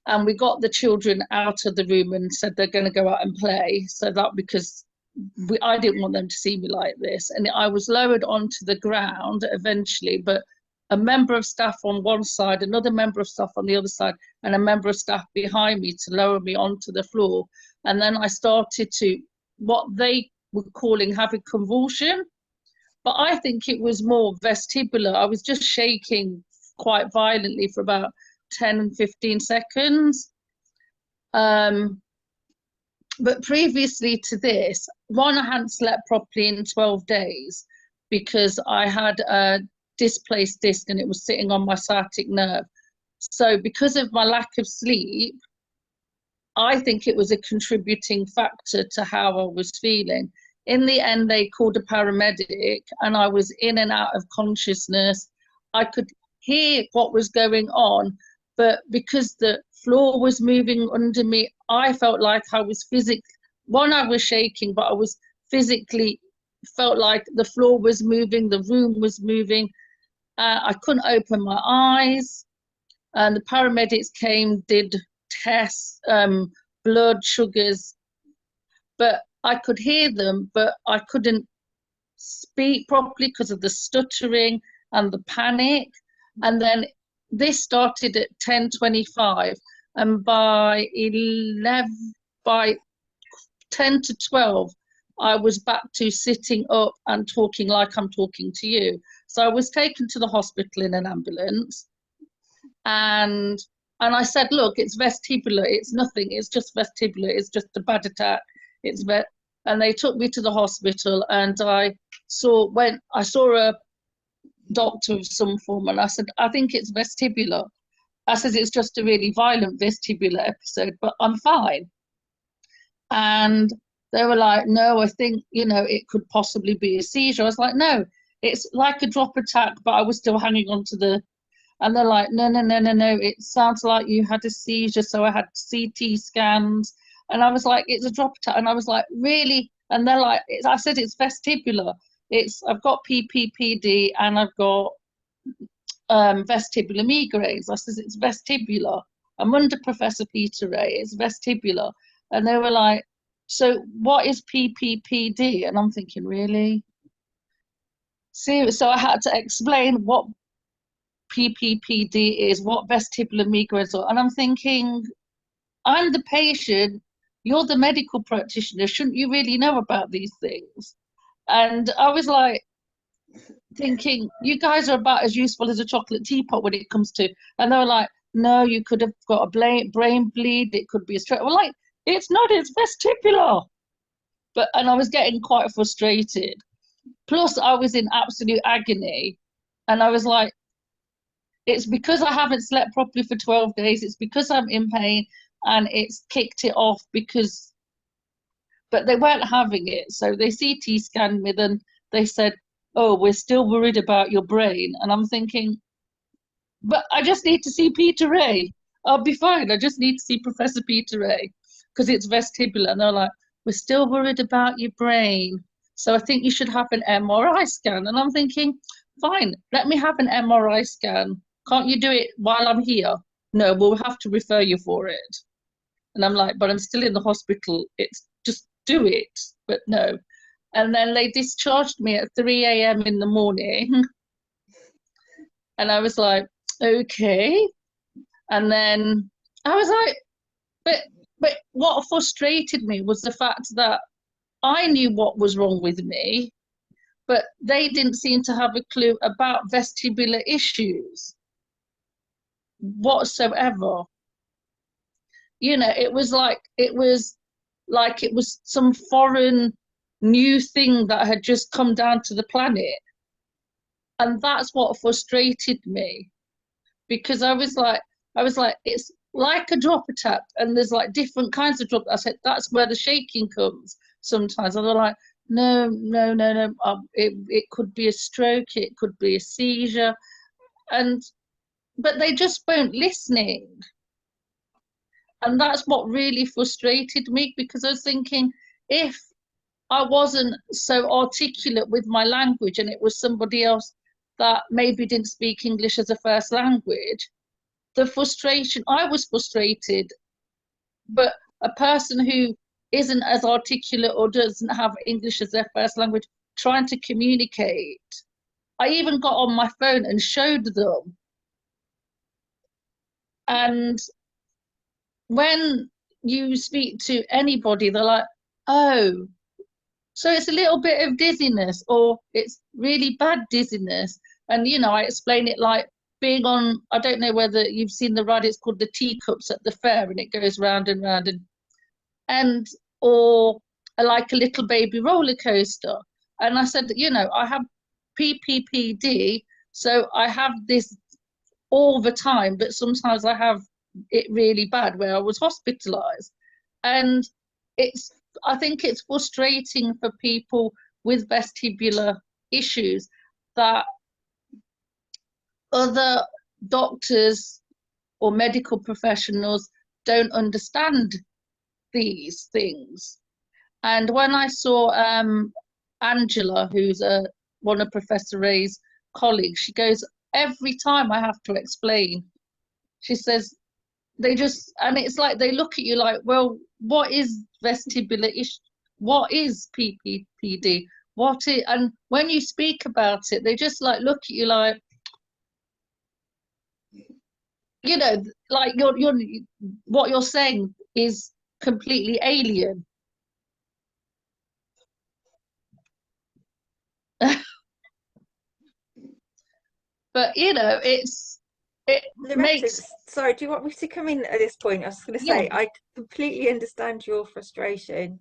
And we got the children out of the room and said they're going to go out and play. So that because I didn't want them to see me like this. And I was lowered onto the ground eventually, but a member of staff on one side, another member of staff on the other side, and a member of staff behind me to lower me onto the floor. And then I started to, what they were calling having convulsion, but I think it was more vestibular. I was just shaking quite violently for about 10 15 seconds. But previously to this, one, I hadn't slept properly in 12 days because I had a displaced disc and it was sitting on my sciatic nerve. So because of my lack of sleep, I think it was a contributing factor to how I was feeling. In the end, they called a paramedic and I was in and out of consciousness. I could hear what was going on, but because the floor was moving under me, I felt like I was I was shaking, but I was physically felt like the floor was moving, the room was moving. I couldn't open my eyes. And the paramedics came, did tests, blood sugars, but I could hear them, but I couldn't speak properly because of the stuttering and the panic. And then this started at 10:25, and by 10 to 12, I was back to sitting up and talking like I'm talking to you. So I was taken to the hospital in an ambulance, and I said, "Look, it's vestibular. It's nothing. It's just vestibular. It's just a bad attack. And they took me to the hospital, and I saw a doctor of some form, and I said, "I think it's vestibular." I said, "It's just a really violent vestibular episode, but I'm fine." And they were like, "No, I think, it could possibly be a seizure." I was like, "No, it's like a drop attack," but I was still hanging on to and they're like, "No, it sounds like you had a seizure." So I had CT scans, and I was like, "It's a drop attack." And I was like, "Really?" And they're like, I said, "It's vestibular. I've got PPPD and I've got vestibular migraines." I said, "It's vestibular. I'm under Professor Peter Ray. It's vestibular." And they were like, "So what is PPPD?" And I'm thinking, really? So I had to explain what PPPD is, what vestibular migraines are. And I'm thinking, I'm the patient, you're the medical practitioner. Shouldn't you really know about these things? And I was like thinking, you guys are about as useful as a chocolate teapot when it comes to, and they were like, "No, you could have got a brain bleed. It could be a stroke." Well, like, it's not, it's vestibular. And I was getting quite frustrated. Plus I was in absolute agony. And I was like, it's because I haven't slept properly for 12 days. It's because I'm in pain, and it's kicked it off but they weren't having it. So they CT scanned me, and they said, "Oh, we're still worried about your brain." And I'm thinking, but I just need to see Peter Ray. I'll be fine. I just need to see Professor Peter Ray because it's vestibular. And they're like, "We're still worried about your brain. So I think you should have an MRI scan." And I'm thinking, fine, let me have an MRI scan. Can't you do it while I'm here? "No, we'll have to refer you for it." And I'm like, "But I'm still in the hospital. It's just do it." But no. And then they discharged me at 3 a.m. in the morning. And I was like, okay. And then I was like, but what frustrated me was the fact that I knew what was wrong with me, but they didn't seem to have a clue about vestibular issues. whatsoever. You know, it was like it was some foreign new thing that had just come down to the planet. And that's what frustrated me, because I was like, it's like a drop attack, and there's like different kinds of drop. I said that's where the shaking comes sometimes. And they're like, no, no, no, no. It could be a stroke, it could be a seizure, but they just weren't listening. And that's what really frustrated me, because I was thinking, if I wasn't so articulate with my language and it was somebody else that maybe didn't speak English as a first language, the frustration, I was frustrated, but a person who isn't as articulate or doesn't have English as their first language trying to communicate, I even got on my phone and showed them. And when you speak to anybody, they're like, oh, so it's a little bit of dizziness, or it's really bad dizziness. And, you know, I explain it like being on, I don't know whether you've seen the ride, it's called the teacups at the fair, and it goes round and round, and or like a little baby roller coaster. And I said, you know, I have PPPD, so I have this all the time, but sometimes I have it really bad where I was hospitalized. And I think it's frustrating for people with vestibular issues that other doctors or medical professionals don't understand these things. And when I saw Angela, who's one of Professor Ray's colleagues, she goes, every time I have to explain, she says, they just, and it's like they look at you like, well, what is vestibular issue? What is PPPD? What is, and when you speak about it, they just like look at you like, you know, like you're what you're saying is completely alien. But you know, it Loretta, makes, sorry, do you want me to come in at this point? I was going to say, I completely understand your frustration.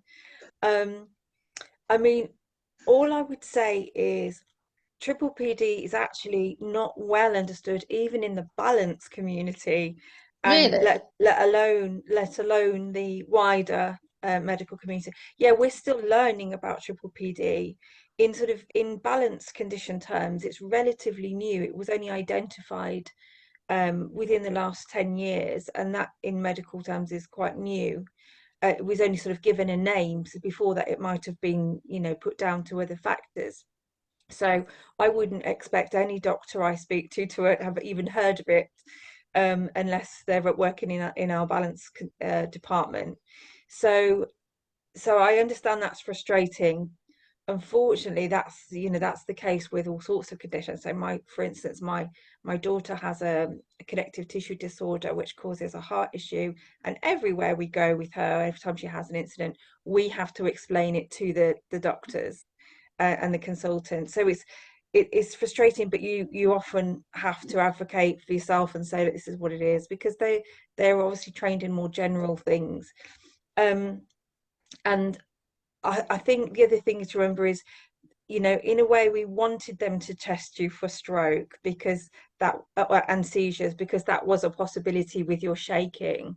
I mean, all I would say is triple PD is actually not well understood even in the balance community, and really, let alone the wider medical community. Yeah, we're still learning about triple PD in sort of in balance condition terms. It's relatively new. It was only identified within the last 10 years, and that in medical terms is quite new. It was only sort of given a name, so before that it might have been, you know, put down to other factors. So I wouldn't expect any doctor I speak to have even heard of it, unless they're working in our balance department. So I understand that's frustrating. Unfortunately, that's the case with all sorts of conditions. So for instance, my daughter has a connective tissue disorder which causes a heart issue, and everywhere we go with her, every time she has an incident, we have to explain it to the doctors and the consultant. So it's frustrating, but you often have to advocate for yourself and say that this is what it is, because they're obviously trained in more general things. And I think the other thing to remember is, you know, in a way we wanted them to test you for stroke because that and seizures, because that was a possibility with your shaking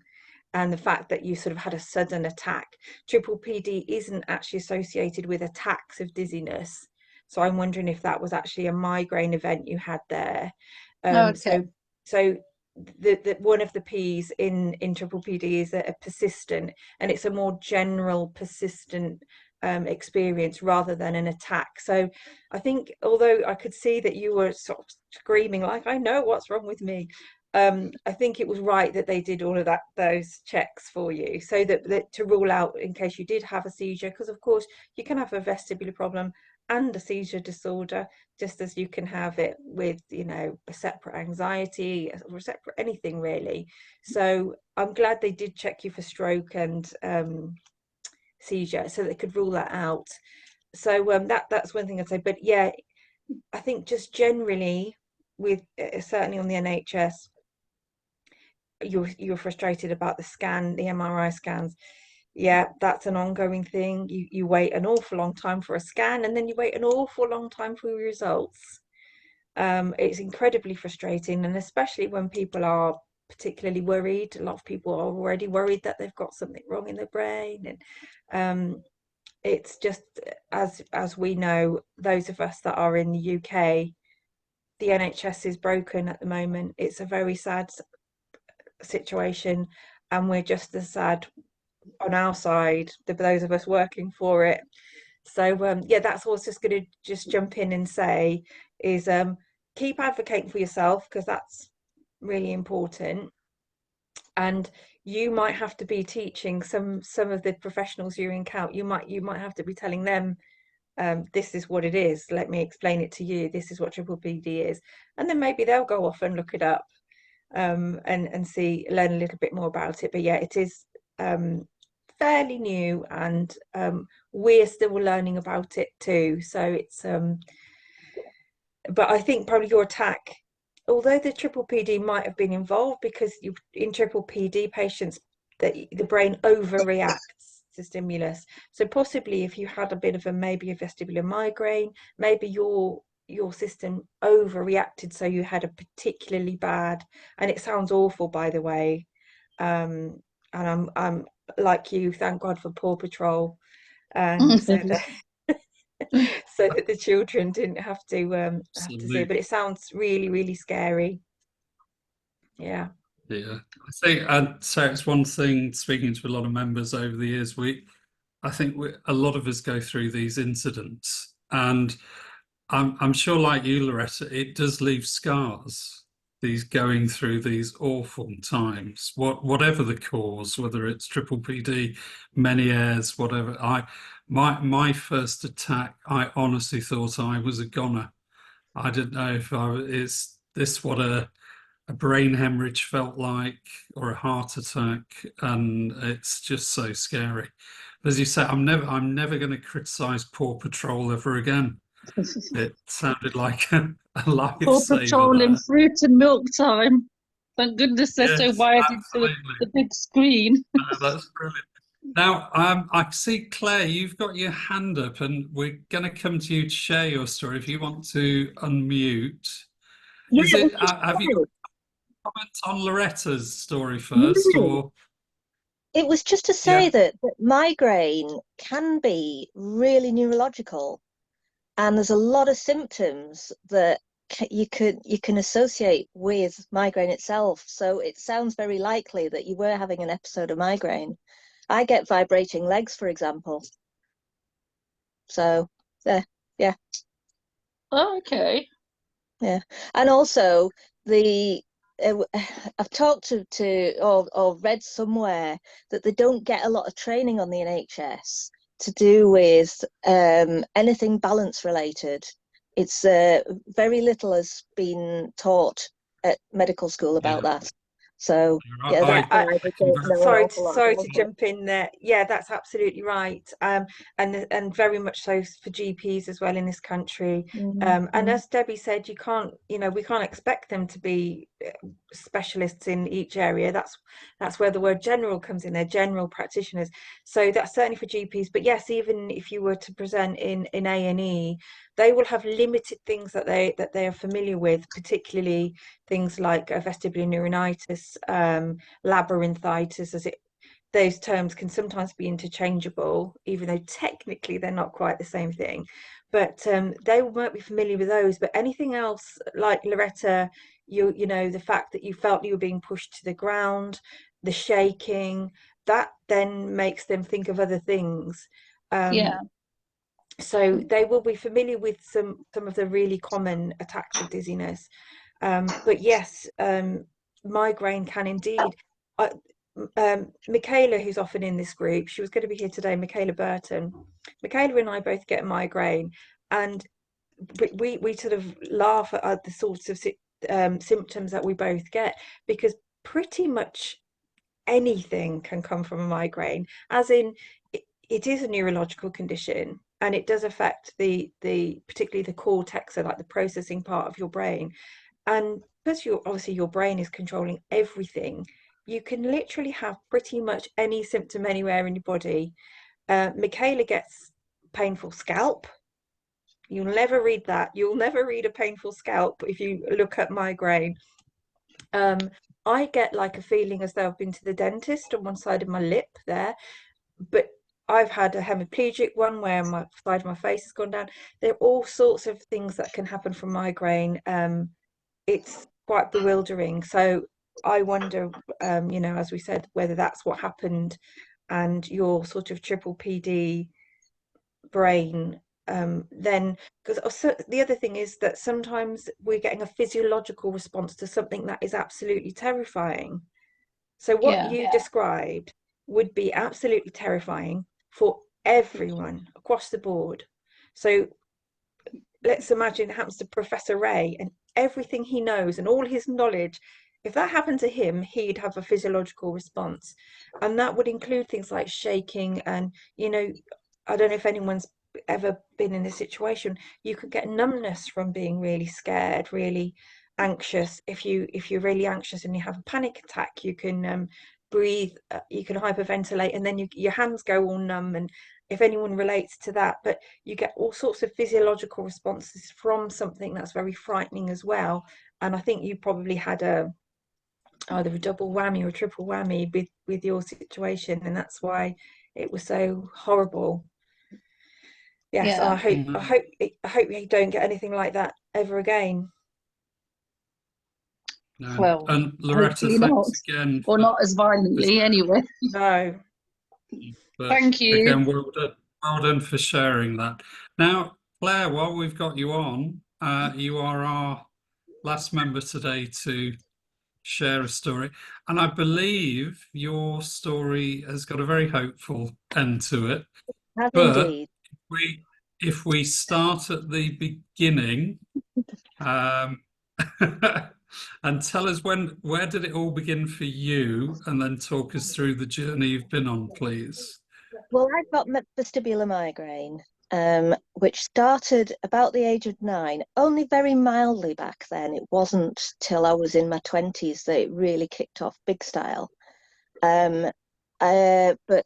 and the fact that you sort of had a sudden attack. Triple PD isn't actually associated with attacks of dizziness, so I'm wondering if that was actually a migraine event you had there. okay. So the one of the P's in triple PD is a persistent, and it's a more general persistent experience rather than an attack. So I think, although I could see that you were sort of screaming like, I know what's wrong with me, I think it was right that they did all of those checks for you, so that to rule out in case you did have a seizure, because of course you can have a vestibular problem and a seizure disorder, just as you can have it with, you know, a separate anxiety or a separate anything really. So I'm glad they did check you for stroke and seizure, so they could rule that out. So that's one thing I'd say. But yeah, I think just generally with certainly on the NHS, you're frustrated about the scan, the MRI scans. Yeah, that's an ongoing thing. You wait an awful long time for a scan, and then you wait an awful long time for your results. It's incredibly frustrating, and especially when people are particularly worried. A lot of people are already worried that they've got something wrong in their brain, and it's just, as we know, those of us that are in the UK, the NHS is broken at the moment. It's a very sad situation, and we're just as sad on our side, those of us working for it. So yeah, that's all I was just going to just jump in and say is keep advocating for yourself, because that's really important. And you might have to be teaching some of the professionals you encounter. You might have to be telling them, this is what it is. Let me explain it to you. This is what triple PD is, and then maybe they'll go off and look it up, and see, learn a little bit more about it. But yeah, it is fairly new, and we're still learning about it too. So it's but I think probably your attack, although the triple PD might have been involved, because in triple PD patients, the brain overreacts to stimulus. So possibly if you had a bit of maybe a vestibular migraine, maybe your system overreacted, so you had a particularly bad, and it sounds awful, by the way, and I'm like you, thank God for Paw Patrol, and so that so that the children didn't have to see it. But it sounds really, really scary. Yeah. Yeah, I think I'd say it's one thing, speaking to a lot of members over the years, I think a lot of us go through these incidents, and I'm sure, like you, Loretta, it does leave scars. These going through these awful times, whatever the cause, whether it's triple PD, Meniere's, whatever. My first attack, I honestly thought I was a goner. I didn't know if is this what a brain hemorrhage felt like, or a heart attack, and it's just so scary. As you say, I'm never going to criticize Paw Patrol ever again. It sounded like a Paw lifesaver Patrol in there. fruit and milk time. Thank goodness they're so Yes, wired into absolutely. the big screen. That's brilliant. Now, I see, Claire, you've got your hand up, and we're going to come to you to share your story if you want to unmute. Yeah, Is well, it? Have you got comments on Loretta's story first, no, or? it was just to say Yeah. that migraine can be really neurological, and there's a lot of symptoms that you can associate with migraine itself. So it sounds very likely that you were having an episode of migraine. I get vibrating legs, for example. So there, yeah. Oh, okay. Yeah, and also I've talked to or read somewhere that they don't get a lot of training on the NHS to do with anything balance related. It's very little has been taught at medical school about that. So yeah, that's why they don't know an awful lot Sorry about to it. jump in there. Yeah, that's absolutely right. And very much so for GPs as well in this country. And as Debbie said, we can't expect them to be specialists in each area. That's where the word general comes in. They're general practitioners. So that's certainly for GPs. But yes, even if you were to present in A&E, they will have limited things that they are familiar with, particularly things like vestibular neuronitis, labyrinthitis, those terms can sometimes be interchangeable, even though technically they're not quite the same thing. But they won't be familiar with those. But anything else, like Loretta, you know, the fact that you felt you were being pushed to the ground, the shaking, that then makes them think of other things. Yeah. So they will be familiar with some of the really common attacks of dizziness. But yes, migraine can indeed. Michaela, who's often in this group, she was going to be here today, Michaela Burton. Michaela and I both get migraine, and we sort of laugh at the sorts of symptoms that we both get, because pretty much anything can come from a migraine, as in it is a neurological condition, and it does affect the particularly the cortex, so like the processing part of your brain. And because obviously your brain is controlling everything, you can literally have pretty much any symptom anywhere in your body. Michaela gets painful scalp. You'll never read that. You'll never read a painful scalp if you look at migraine. I get like a feeling as though I've been to the dentist on one side of my lip there, but I've had a hemiplegic one where my side of my face has gone down. There are all sorts of things that can happen from migraine. It's quite bewildering. So I wonder, you know, as we said, whether that's what happened and your sort of triple PD brain, then, because also the other thing is that sometimes we're getting a physiological response to something that is absolutely terrifying. So what you described would be absolutely terrifying for everyone across the board. So let's imagine it happens to Professor Ray and everything he knows and all his knowledge. If that happened to him, he'd have a physiological response. And that would include things like shaking and, you know, I don't know if anyone's ever been in this situation. You could get numbness from being really scared, really anxious. If you're really anxious and you have a panic attack, you can breathe, you can hyperventilate, and then your hands go all numb. And if anyone relates to that, but you get all sorts of physiological responses from something that's very frightening as well. And I think you probably had either a double whammy or a triple whammy with your situation, and that's why it was so horrible. Yes, Yeah. I hope you don't get anything like that ever again. No. Well, And Loretta, hopefully not, thanks again. or not as violently anyway. No. But Thank you. again, well done for sharing that. Now, Claire, while we've got you on, you are our last member today to share a story. And I believe your story has got a very hopeful end to it. Have But indeed. if we start at the beginning, and tell us where did it all begin for you, and then talk us through the journey you've been on, please. Well, I've got vestibular migraine, which started about the age of 9, only very mildly back then. It wasn't till I was in my 20s that it really kicked off big style. But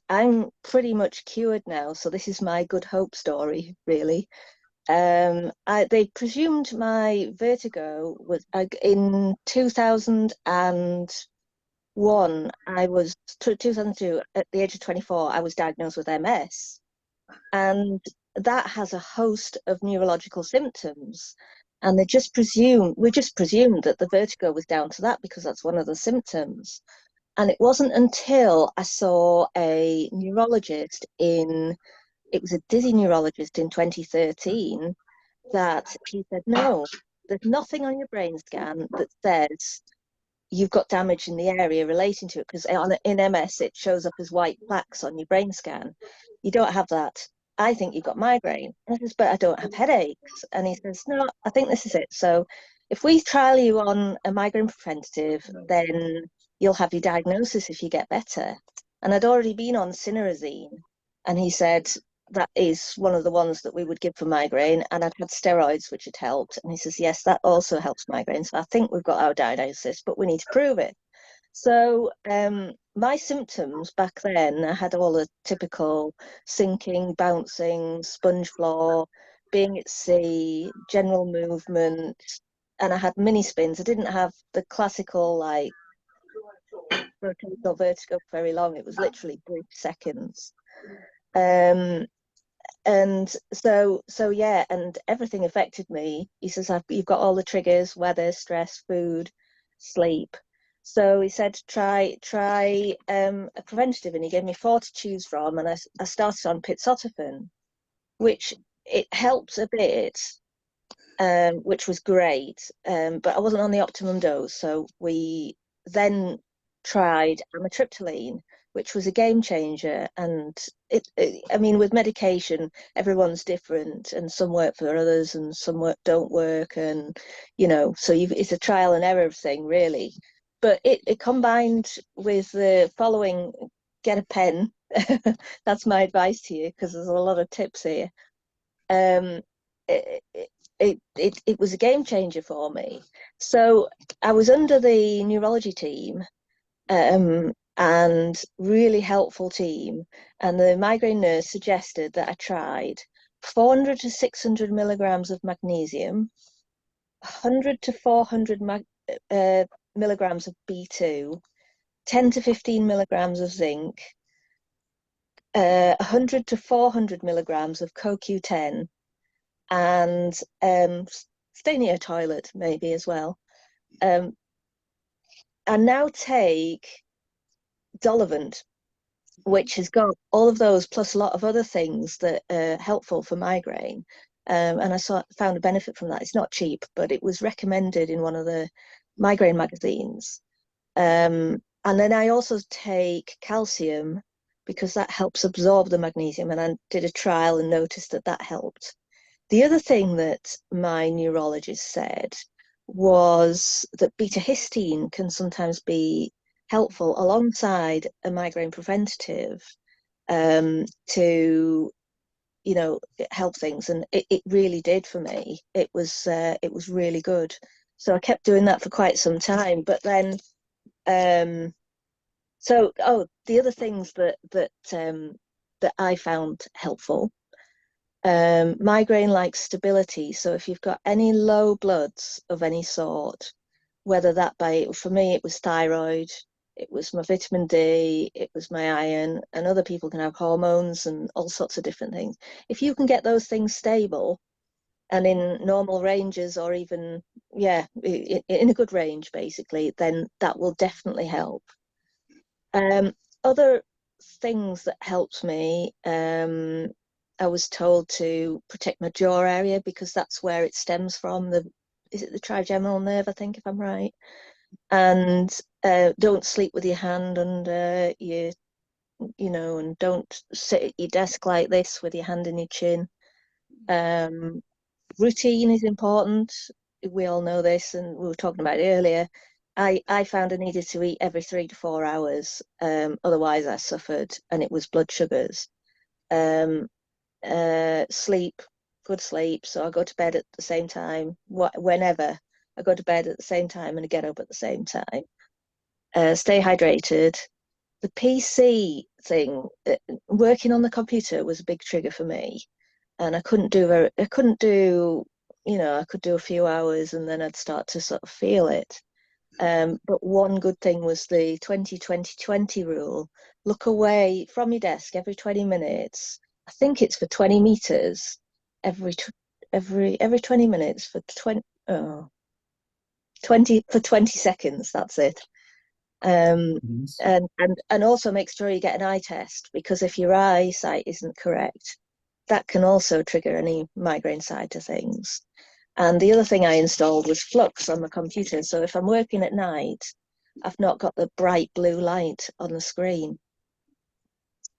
I'm pretty much cured now, so this is my good hope story, really. They presumed my vertigo was in 2001. I was 2002 at the age of 24. I was diagnosed with MS, and that has a host of neurological symptoms. And we just presumed that the vertigo was down to that because that's one of the symptoms. And it wasn't until I saw a neurologist it was a dizzy neurologist in 2013 that he said, no, there's nothing on your brain scan that says you've got damage in the area relating to it, because in MS it shows up as white plaques on your brain scan. You don't have that. I think you've got migraine. And I says, but I don't have headaches. And he says, no, I think this is it. So if we trial you on a migraine preventative, then you'll have your diagnosis if you get better. And I'd already been on Cinerazine, and he said that is one of the ones that we would give for migraine, and I'd had steroids which had helped, and he says yes, that also helps migraine. So I think we've got our diagnosis, but we need to prove it. So my symptoms back then, I had all the typical sinking, bouncing, sponge floor, being at sea, general movement, and I had mini spins. I didn't have the classical like rotational vertigo for very long. It was literally brief seconds. And so yeah, and everything affected me. He says, you've got all the triggers: weather, stress, food, sleep. So he said, try a preventative, and he gave me 4 to choose from, and I started on pizotafin, which it helped a bit, which was great, but I wasn't on the optimum dose. So we then tried amitriptyline, which was a game changer. And I mean, with medication, everyone's different, and some work for others and some don't work, and so it's a trial and error thing, really. But it combined with the following: get a pen. That's my advice to you, because there's a lot of tips here. It was a game changer for me. So I was under the neurology team and really helpful team. And the migraine nurse suggested that I tried 400 to 600 milligrams of magnesium, 100 to 400 milligrams of B2, 10 to 15 milligrams of zinc, 100 to 400 milligrams of CoQ10, and stay near a toilet maybe as well. I now take Dolovant, which has got all of those plus a lot of other things that are helpful for migraine. And I found a benefit from that. It's not cheap, but it was recommended in one of the migraine magazines. And then I also take calcium because that helps absorb the magnesium. And I did a trial and noticed that that helped. The other thing that my neurologist said was that beta histine can sometimes be helpful alongside a migraine preventative to, you know, help things, and it really did for me. It was really good. So I kept doing that for quite some time. But then, the other things that I found helpful. Migraine likes stability. So if you've got any low bloods of any sort, whether that for me, it was thyroid, it was my vitamin D, it was my iron, and other people can have hormones and all sorts of different things. If you can get those things stable and in normal ranges, or even, in a good range, basically, then that will definitely help. Other things that helped me, I was told to protect my jaw area because that's where it stems from. Is it the trigeminal nerve, I think, if I'm right? And don't sleep with your hand under and don't sit at your desk like this with your hand in your chin. Routine is important. We all know this, and we were talking about it earlier. I found I needed to eat every 3 to 4 hours. Otherwise I suffered, and it was blood sugars. Sleep, good sleep. So I go to bed at the same time. Whenever I go to bed at the same time and I get up at the same time. Stay hydrated. The PC thing, working on the computer was a big trigger for me, and I could do, I could do a few hours and then I'd start to sort of feel it. But one good thing was the 20-20-20 rule. Look away from your desk every 20 minutes. I think it's for 20 meters every 20 minutes for 20 for 20 seconds. That's it. And also make sure you get an eye test, because if your eyesight isn't correct, that can also trigger any migraine side to things. And the other thing I installed was Flux on the computer. So if I'm working at night, I've not got the bright blue light on the screen.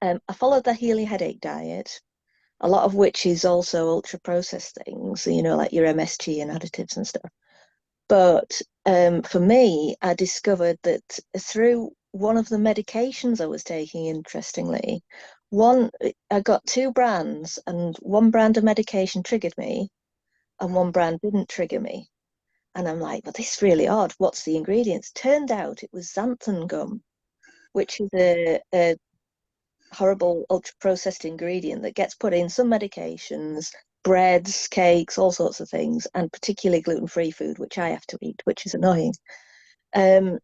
I followed the Healy headache diet, a lot of which is also ultra processed things, like your MSG and additives and stuff. But for me, I discovered that through one of the medications I was taking, interestingly, I got 2 brands, and one brand of medication triggered me and one brand didn't trigger me. And I'm like, well, this is really odd. What's the ingredients? Turned out it was xanthan gum, which is a horrible ultra-processed ingredient that gets put in some medications, breads, cakes, all sorts of things, and particularly gluten-free food, which I have to eat, which is annoying.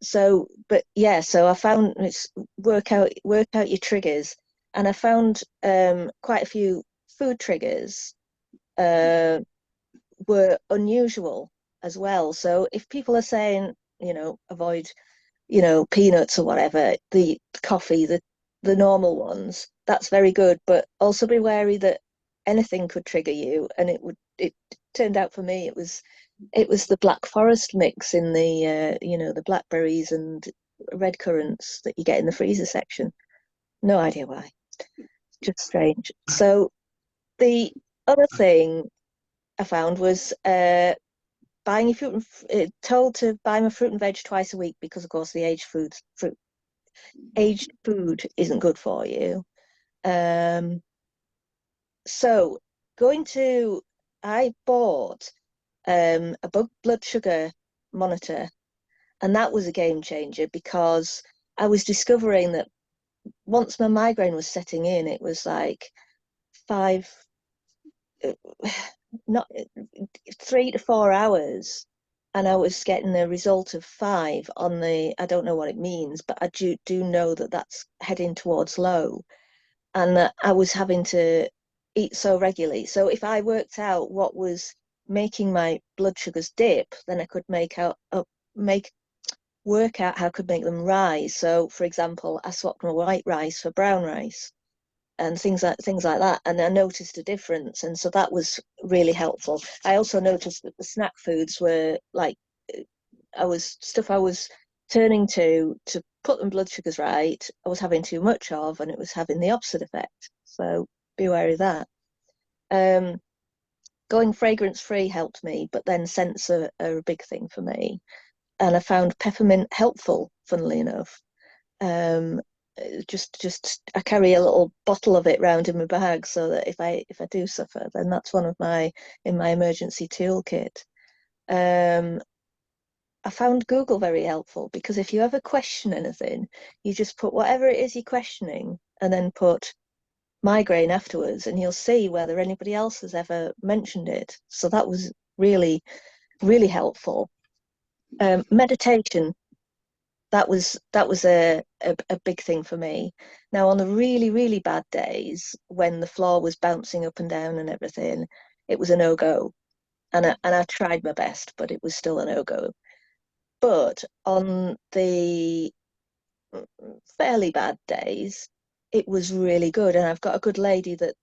So I found it's work out your triggers, and I found quite a few food triggers were unusual as well. So if people are saying, avoid, peanuts or whatever, the coffee, the normal ones, that's very good, but also be wary that anything could trigger you. And it turned out for me, it was the Black Forest mix in the the blackberries and red currants that you get in the freezer section. No idea why, just strange. So the other thing I found was buying your fruit told to buy my fruit and veg twice a week, because of course the aged food isn't good for you. So I bought a blood sugar monitor, and that was a game changer, because I was discovering that once my migraine was setting in, it was like 3 to 4 hours, and I was getting a result of 5 on the, I don't know what it means, but I do know that that's heading towards low, and that I was having to eat so regularly. So if I worked out what was making my blood sugars dip, then I could work out how I could make them rise. So for example, I swapped my white rice for brown rice and things like that, and I noticed a difference, and so that was really helpful. I also noticed that the snack foods were like, I was turning to put them blood sugars right, I was having too much of, and it was having the opposite effect. So be wary of that. Going fragrance free helped me, but then scents are a big thing for me, and I found peppermint helpful, funnily enough. Just I carry a little bottle of it round in my bag, so that if I do suffer, then that's one of my in my emergency toolkit. I found Google very helpful, because if you ever question anything, you just put whatever it is you're questioning and then put migraine afterwards, and you'll see whether anybody else has ever mentioned it. So that was really, really helpful. Meditation, that was a big thing for me. Now, on the really, really bad days, when the floor was bouncing up and down and everything, it was a no-go. And I tried my best, but it was still a no-go. But on the fairly bad days, it was really good. And I've got a good lady that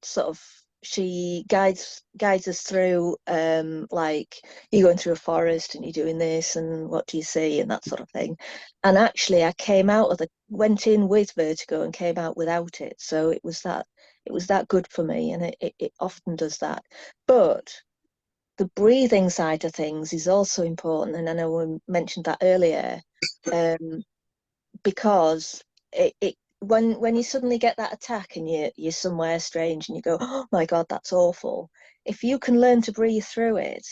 sort of, she guides us through, like, you're going through a forest and you're doing this and what do you see and that sort of thing. And actually I went in with vertigo and came out without it. So it was that good for me, and it often does that. But the breathing side of things is also important, and I know we mentioned that earlier, because when you suddenly get that attack and you're somewhere strange and you go, oh my God, that's awful. If you can learn to breathe through it,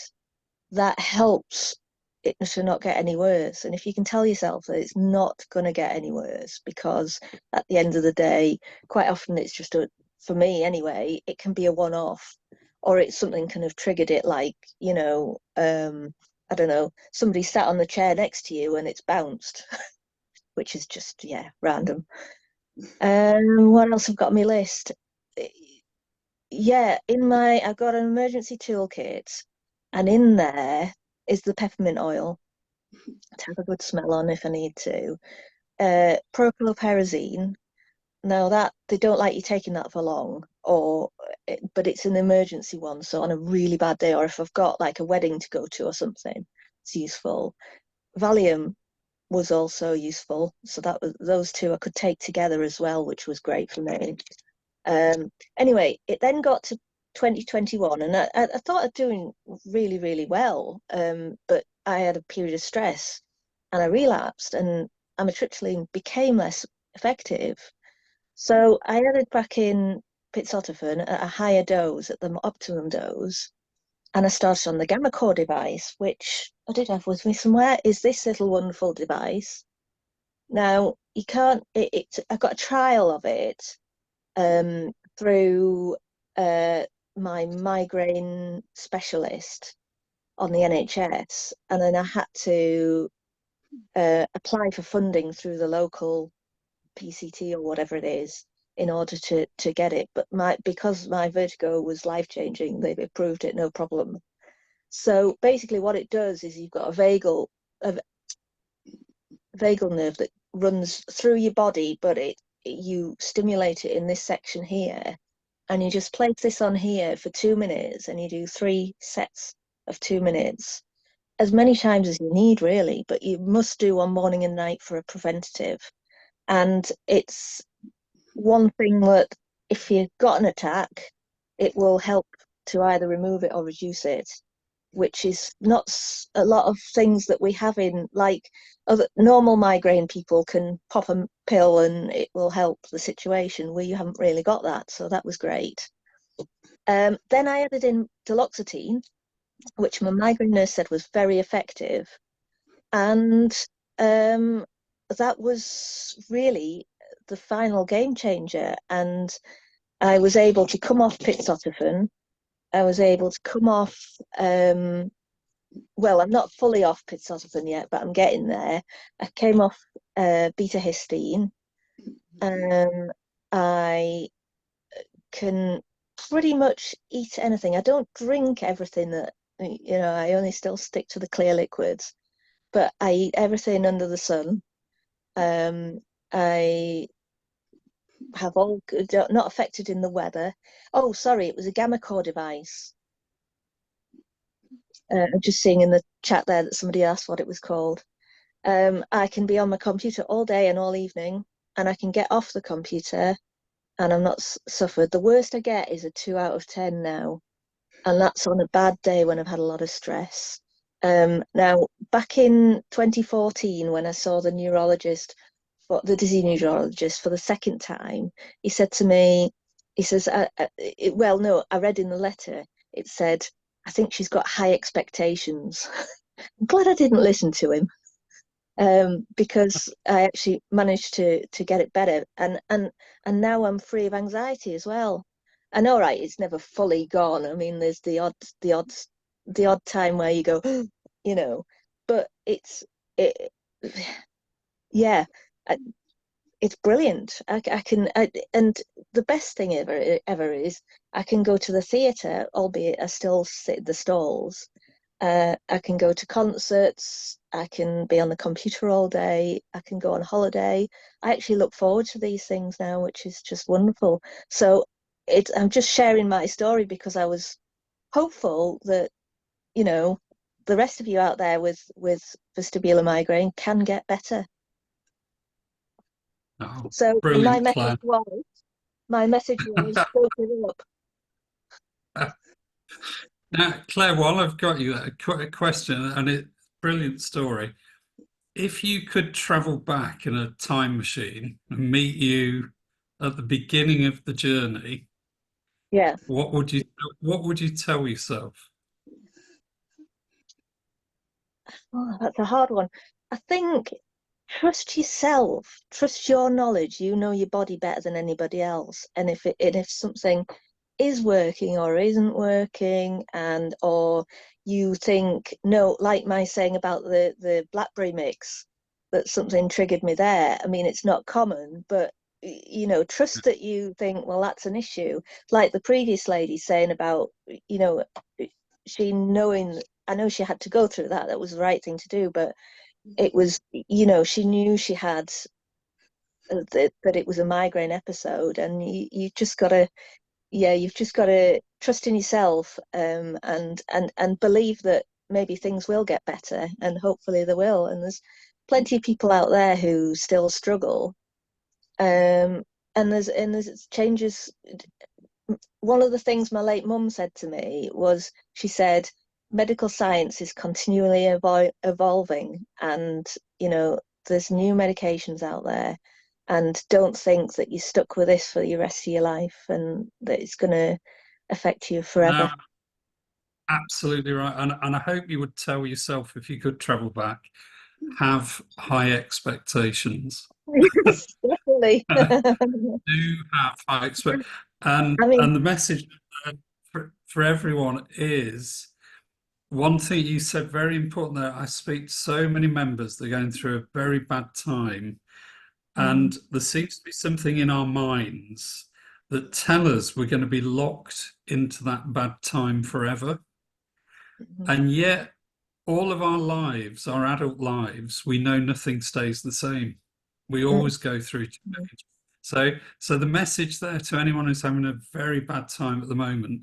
that helps it to not get any worse. And if you can tell yourself that it's not going to get any worse, because at the end of the day, quite often it's just for me anyway, it can be a one-off, or it's something kind of triggered it, like, I don't know, somebody sat on the chair next to you and it's bounced, which is just, yeah, random. What else have got on my list? Yeah, I've got an emergency toolkit, and in there is the peppermint oil to have a good smell on if I need to. Propylperazine. Now that they don't like you taking that for long, but it's an emergency one. So on a really bad day, or if I've got like a wedding to go to or something, it's useful. Valium was also useful. So those two I could take together as well, which was great for me. Anyway, it then got to 2021, and I thought I'd doing really, really well. But I had a period of stress and I relapsed, and amitriptyline became less effective. So I added back in pizotafin at a higher dose, at the optimum dose, and I started on the gamma core device, which I did have with me somewhere, is this little wonderful device. Now, you can't, I got a trial of it through my migraine specialist on the NHS, and then I had to apply for funding through the local PCT or whatever it is in order to get it. But because my vertigo was life-changing, they've approved it, no problem. So basically what it does is you've got a vagal nerve that runs through your body, but you stimulate it in this section here, and you just place this on here for 2 minutes, and you do 3 sets of 2 minutes, as many times as you need really, but you must do one morning and night for a preventative. And it's one thing that if you've got an attack, it will help to either remove it or reduce it, which is not a lot of things that we have in, like, other normal migraine people can pop a pill and it will help the situation. We haven't really got that, so that was great. Then I added in duloxetine, which my migraine nurse said was very effective, and that was really the final game changer. And I was able to come off Pitsotrophin. I was able to come off, well, I'm not fully off Pitsotrophin yet, but I'm getting there. I came off beta histine. I can pretty much eat anything. I don't drink everything that, I only still stick to the clear liquids, but I eat everything under the sun. I have all not affected in the weather. Oh, sorry, it was a gamma core device. I'm just seeing in the chat there that somebody asked what it was called. I can be on my computer all day and all evening, and I can get off the computer and I'm not suffered. The worst I get is a 2 out of 10 now, and that's on a bad day when I've had a lot of stress. Now, back in 2014, when I saw the neurologist, the dizzy neurologist, for the second time, he said to me, he says, well, no, I read in the letter, it said, I think she's got high expectations. I'm glad I didn't listen to him, because I actually managed to get it better, and now I'm free of anxiety as well. And all right, it's never fully gone. I mean, there's the odd time where you go, but yeah, it's brilliant. I can, and the best thing ever is I can go to the theatre, albeit I still sit in the stalls. I can go to concerts. I can be on the computer all day. I can go on holiday. I actually look forward to these things now, which is just wonderful. So I'm just sharing my story because I was hopeful that, the rest of you out there with vestibular migraine can get better. Oh, So brilliant, my message was don't give up. Now, Claire, while I've got you, a question, and a brilliant story. If you could travel back in a time machine and meet you at the beginning of the journey, Yeah. what would you tell yourself? Oh, that's a hard one. I think trust yourself, trust your knowledge. You know your body better than anybody else. And if something is working or isn't working, or you think, no, like my saying about the blackberry mix, that something triggered me there. I mean, it's not common, but trust that you think, well, that's an issue. Like the previous lady saying about, she knowing, I know she had to go through that. That was the right thing to do, but it was, she knew she had that it was a migraine episode, and you just gotta, you've just got to trust in yourself, and believe that maybe things will get better, and hopefully they will. And there's plenty of people out there who still struggle, and there's changes. One of the things my late mum said to me was, she said, medical science is continually evolving, and there's new medications out there, and don't think that you're stuck with this for the rest of your life and that it's going to affect you forever. No, absolutely right. And I hope you would tell yourself, if you could travel back, have high expectations. Yes, definitely. Do have high expectations. And the message for everyone is, one thing you said very important there. I speak to so many members, they're going through a very bad time. And there seems to be something in our minds that tell us we're going to be locked into that bad time forever. And yet, all of our lives, our adult lives, we know nothing stays the same. We always go through change. So the message there to anyone who's having a very bad time at the moment,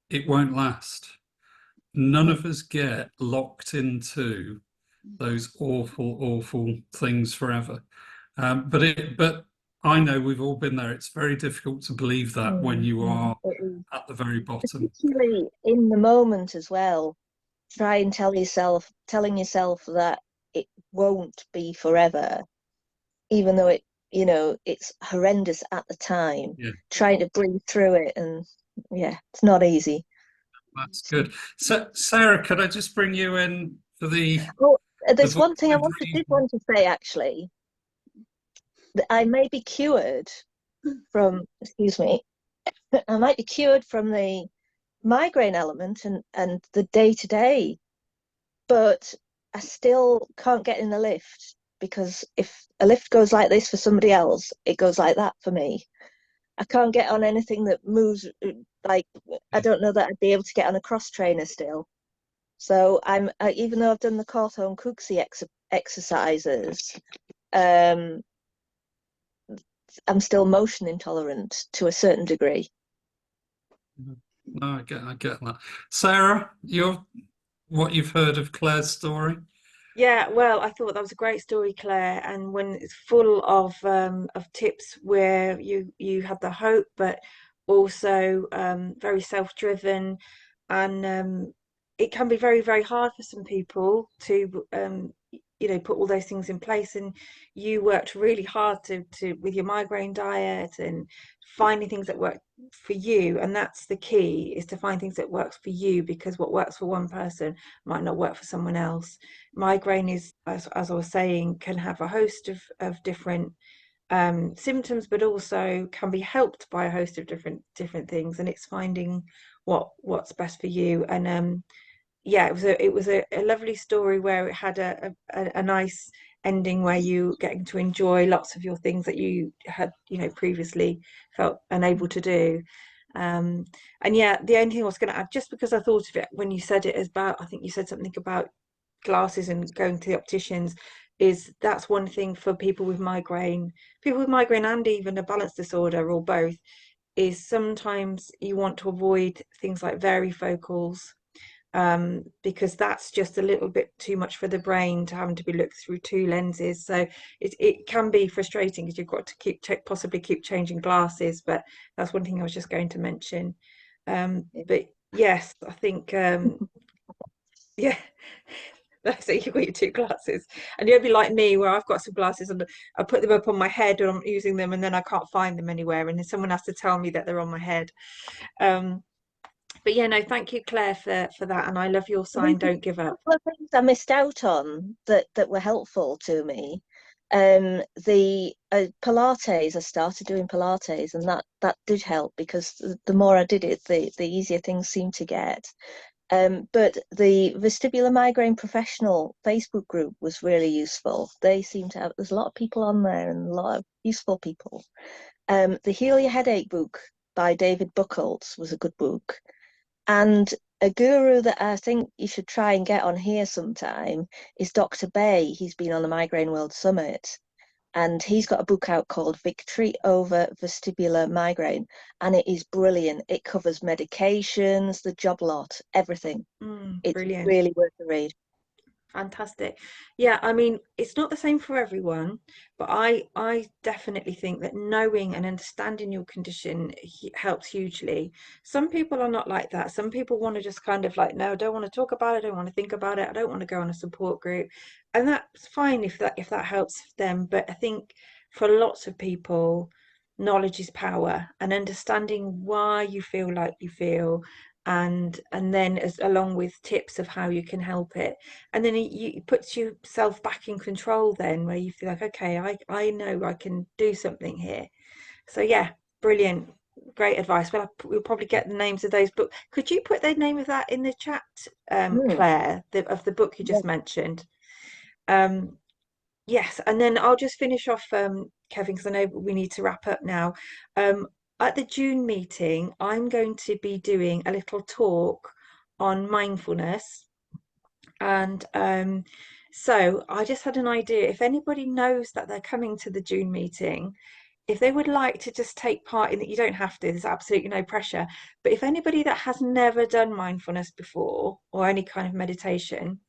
it won't last. None of us get locked into those awful, awful things forever. But I know we've all been there. It's very difficult to believe that when you are at the very bottom. Particularly in the moment as well. Try and telling yourself that it won't be forever, even though it's horrendous at the time. Yeah. Trying to breathe through it, and it's not easy. That's good. So, Sarah, could I just bring you in for the? Well, there's one thing I did want to say actually. I may be cured from, excuse me, I might be cured from the migraine element and the day-to-day, but I still can't get in the lift, because if a lift goes like this for somebody else, it goes like that for me. I can't get on anything that moves, like, I don't know that I'd be able to get on a cross trainer still. So even though I've done the Cawthorne Cooksey exercises, I'm still motion intolerant to a certain degree. No, I get that. Sarah, what you've heard of Claire's story? Yeah, well, I thought that was a great story, Claire, and when it's full of tips where you have the hope, but also very self-driven, and it can be very, very hard for some people to put all those things in place. And you worked really hard to with your migraine diet and finding things that work for you, and that's the key, is to find things that works for you, because what works for one person might not work for someone else. Migraine is, as I was saying, can have a host of different symptoms, but also can be helped by a host of different things, and it's finding what's best for you. And yeah, it was a lovely story where it had a nice ending, where you getting to enjoy lots of your things that you had previously felt unable to do. And yeah, the only thing I was going to add, just because I thought of it when you said it, is about, I think you said something about glasses and going to the opticians, is that's one thing for people with migraine and even a balance disorder, or both, is sometimes you want to avoid things like varifocals, because that's just a little bit too much for the brain to having to be looked through two lenses. So it can be frustrating, because you've got to possibly keep changing glasses. But that's one thing I was just going to mention. But yes, I think yeah. So you've got your two glasses, and you'll be like me, where I've got some glasses and I put them up on my head and I'm using them, and then I can't find them anywhere, and then someone has to tell me that they're on my head. But yeah, no, thank you, Claire, for that, and I love your sign, don't give up. A couple of things I missed out on that were helpful to me. The Pilates, I started doing Pilates, and that did help, because the more I did it, the easier things seemed to get. But the Vestibular Migraine Professional Facebook group was really useful. They seem to have, there's a lot of people on there and a lot of useful people. The Heal Your Headache book by David Buchholz was a good book. And a guru that I think you should try and get on here sometime is Dr. Bay. He's been on the Migraine World Summit, and he's got a book out called Victory Over Vestibular Migraine, and it is brilliant. It covers medications, the job lot, everything. It's Brilliant. really worth the read. Fantastic. Yeah, I mean, it's not the same for everyone, but I definitely think that knowing and understanding your condition helps hugely. Some people are not like that. Some people want to just kind of like, no, I don't want to talk about it, I don't want to think about it, I don't want to go on a support group. And that's fine if that helps them. But I think for lots of people, knowledge is power, and understanding why you feel like you feel, and then along with tips of how you can help it, and then it puts yourself back in control, then, where you feel like, okay, I know I can do something here. So yeah, brilliant, great advice. Well, we'll probably get the names of those books. Could you put the name of that in the chat, Claire, of the book you just mentioned? Yes, and then I'll just finish off, Kevin, because I know we need to wrap up now. At the June meeting, I'm going to be doing a little talk on mindfulness. And so I just had an idea. If anybody knows that they're coming to the June meeting, if they would like to just take part in it, you don't have to, there's absolutely no pressure. But if anybody that has never done mindfulness before, or any kind of meditation,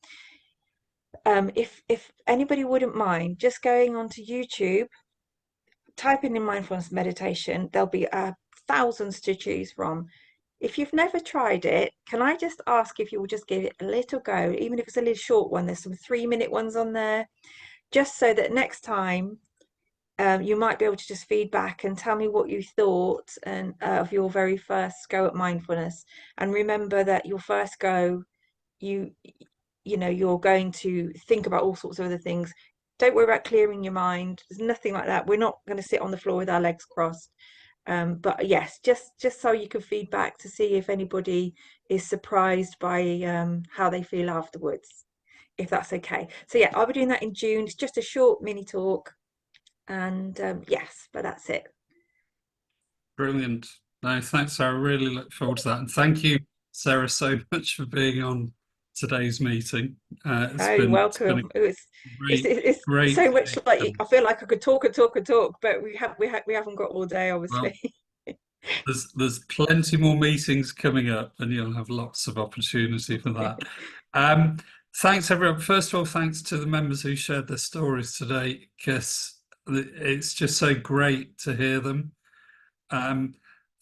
if anybody wouldn't mind just going onto YouTube, typing in mindfulness meditation, there'll be thousands to choose from. If you've never tried it, can I just ask if you will just give it a little go, even if it's a little short one? There's some 3-minute ones on there, just so that next time you might be able to just feedback and tell me what you thought and of your very first go at mindfulness. And remember that your first go, you're going to think about all sorts of other things. Don't worry about clearing your mind. There's nothing like that. We're not going to sit on the floor with our legs crossed. But yes, just so you can feedback to see if anybody is surprised by how they feel afterwards, if that's okay. So yeah, I'll be doing that in June. It's just a short mini talk, and yes, but that's it. Brilliant. No, thanks, Sarah. Really look forward to that. And thank you, Sarah, so much for being on today's meeting. You're welcome. It's great so much like I feel like I could talk and talk and talk, but we haven't got all day, obviously. Well, there's plenty more meetings coming up, and you'll have lots of opportunity for that. Thanks, everyone. First of all, thanks to the members who shared their stories today, because it's just so great to hear them.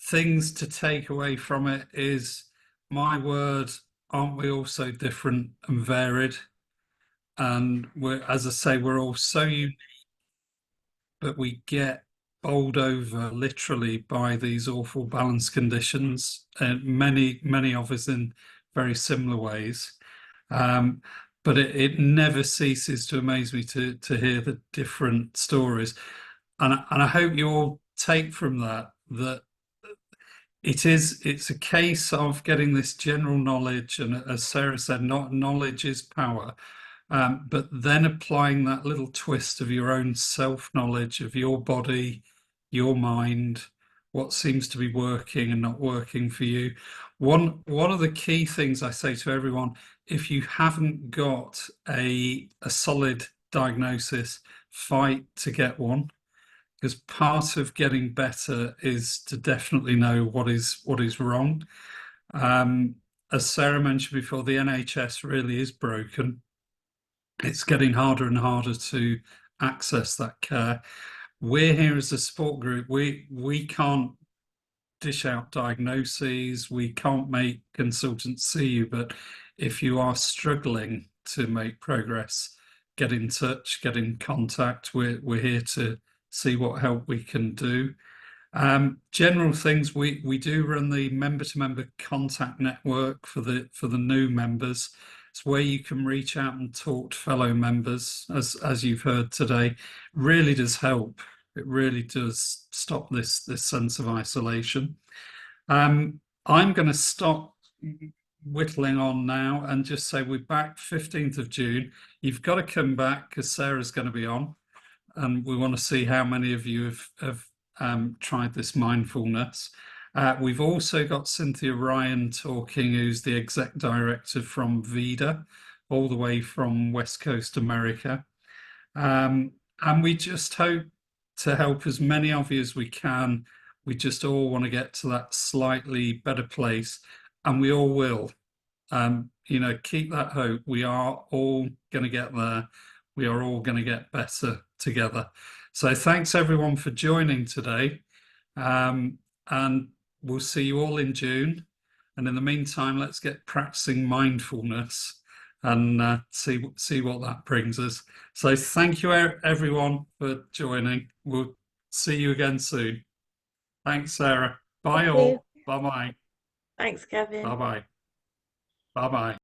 Things to take away from it is, my word, aren't we all so different and varied? And as I say, we're all so unique, but we get bowled over literally by these awful balance conditions, and many of us in very similar ways. But it never ceases to amaze me to hear the different stories, and I hope you all take from that it's a case of getting this general knowledge, and as Sarah said, not knowledge is power. But then applying that little twist of your own self-knowledge of your body, your mind, what seems to be working and not working for you. One of the key things I say to everyone, if you haven't got a solid diagnosis, fight to get one, because part of getting better is to definitely know what is wrong. As Sarah mentioned before, the NHS really is broken. It's getting harder and harder to access that care. We're here as a support group. We can't dish out diagnoses. We can't make consultants see you. But if you are struggling to make progress, get in touch, get in contact. We're here to see what help we can do. General things, we do run the member-to-member contact network for the new members. It's where you can reach out and talk to fellow members, as you've heard today. Really does help. It really does stop this sense of isolation. I'm going to stop whittling on now and just say we're back 15th of June. You've got to come back because Sarah's going to be on, and we want to see how many of you have tried this mindfulness. We've also got Cynthia Ryan talking, who's the exec director from VIDA, all the way from West Coast America. And we just hope to help as many of you as we can. We just all want to get to that slightly better place, and we all will. Keep that hope. We are all going to get there. We are all going to get better together. So thanks everyone for joining today. And we'll see you all in June. And in the meantime, let's get practicing mindfulness and see what that brings us. So thank you everyone for joining. We'll see you again soon. Thanks, Sarah. Bye all. Bye-bye. Thanks, Kevin. Bye-bye. Bye-bye.